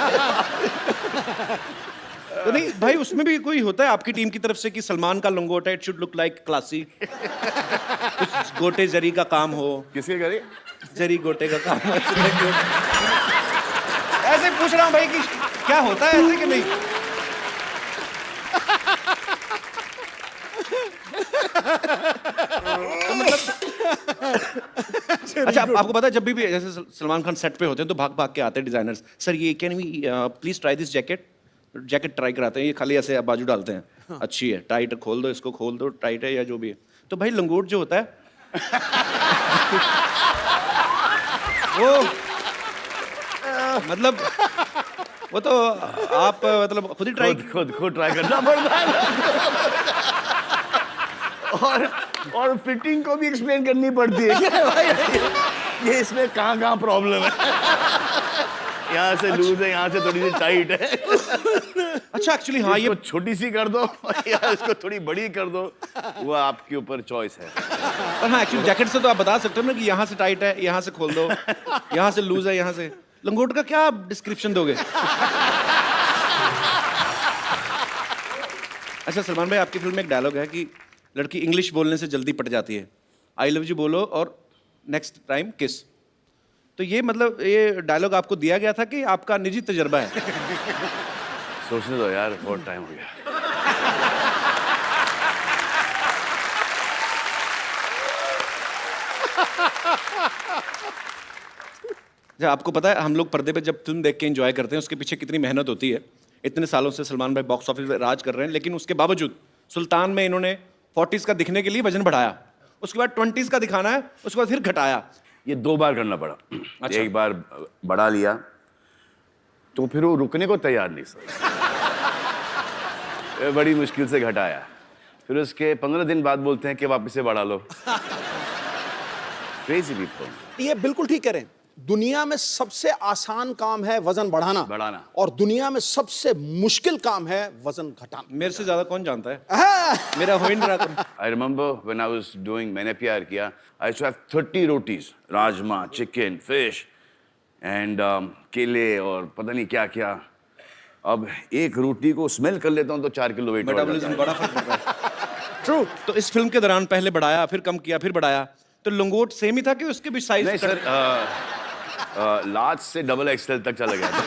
तो नहीं भाई, उसमें भी कोई होता है आपकी टीम की तरफ से कि सलमान का लंगोट है, it should look like classy, कुछ गोटे जरी का काम हो। किसके करे? जरी गोटे का काम हो। ऐसे पूछ रहा हूँ भाई कि क्या होता है ऐसे कि नहीं। तो मतलब अच्छा, आपको पता है जब भी जैसे सलमान खान सेट पे होते हैं तो भाग भाग के आते हैं डिजाइनर्स, सर ये can we please try this jacket. Jacket try कराते हैं, ये खाली ऐसे बाजू डालते हैं, अच्छी है, टाइट खोल दो, इसको खोल दो, टाइट है या जो भी है। तो भाई लंगोट जो होता है वो मतलब वो तो आप मतलब खुद ही ट्राई खुद ट्राई करना पड़ता है। और फिटिंग को भी एक्सप्लेन करनी पड़ती है क्या भाई, ये इसमें कहाँ प्रॉब्लम है, यहाँ से लूज है, यहाँ से थोड़ी सी टाइट है। अच्छा एक्चुअली हाँ, ये छोटी सी कर दो या इसको थोड़ी बड़ी कर दो, वो आपके ऊपर चॉइस है। और हाँ एक्चुअली जैकेट से तो आप बता सकते हो ना कि यहाँ से टाइट है, यहाँ से खोल दो, यहाँ से लूज है, यहाँ से। लंगोट का क्या आप डिस्क्रिप्शन दोगे? अच्छा सलमान भाई, आपकी फिल्म में एक डायलॉग है कि लड़की इंग्लिश बोलने से जल्दी पट जाती है, आई लव यू बोलो और नेक्स्ट टाइम किस। तो ये मतलब ये डायलॉग आपको दिया गया था कि आपका निजी तजर्बा है? सोचने दो यार, बहुत टाइम हो गया। आपको पता है हम लोग पर्दे पे जब फिल्म देख के एंजॉय करते हैं उसके पीछे कितनी मेहनत होती है। इतने सालों से सलमान भाई बॉक्स ऑफिस पे राज कर रहे हैं, लेकिन उसके बावजूद सुल्तान में इन्होंने 40s का दिखने के लिए वजन बढ़ाया, उसके बाद 20s का दिखाना है, उसके बाद फिर घटाया। ये 2 बार करना पड़ा। अच्छा। एक बार बढ़ा लिया तो फिर वो रुकने को तैयार नहीं सर। बड़ी मुश्किल से घटाया, फिर उसके 15 दिन बाद बोलते हैं कि वापस से बढ़ा लो। Crazy people. ये बिल्कुल ठीक कह रहे हैं। दुनिया में सबसे आसान काम है वजन बढ़ाना और दुनिया में सबसे मुश्किल काम है वजन घटाना। मेरे से ज्यादा कौन जानता है? मेरा हो ही नहीं रहा। I remember when I was doing मैंने प्यार किया, I used to have 30 rotis, rajma, chicken, fish and केले और पता नहीं क्या क्या। अब एक रोटी को स्मेल कर लेता हूँ तो 4 किलो वेट। मेटाबॉलिज्म बड़ा फर्क पड़ता है। ट्रू। तो इस फिल्म के दौरान पहले बढ़ाया, फिर कम किया, फिर बढ़ाया, तो लंगोट सेम ही था कि उसके भी साइज? नहीं सर, लार्ज से XXL तक चला गया था।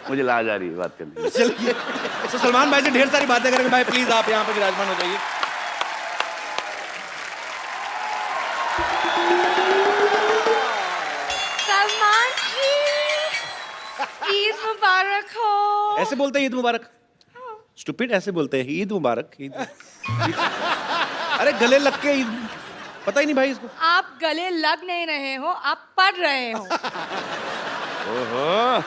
मुझे लाज आ रही है बात करने की। चलिए, तो सलमान भाई से ढेर सारी बातें करेंगे। भाई प्लीज आप यहाँ पे विराजमान हो जाइए। सलमान जी, ईद मुबारक हो। ऐसे बोलते हैं ईद मुबारक? स्टूपिड, ऐसे बोलते हैं ईद मुबारक। ईद अरे गले लग के ईद, पता ही नहीं भाई इसको। आप गले लग नहीं रहे हो, आप पढ़ रहे हो। ओहो,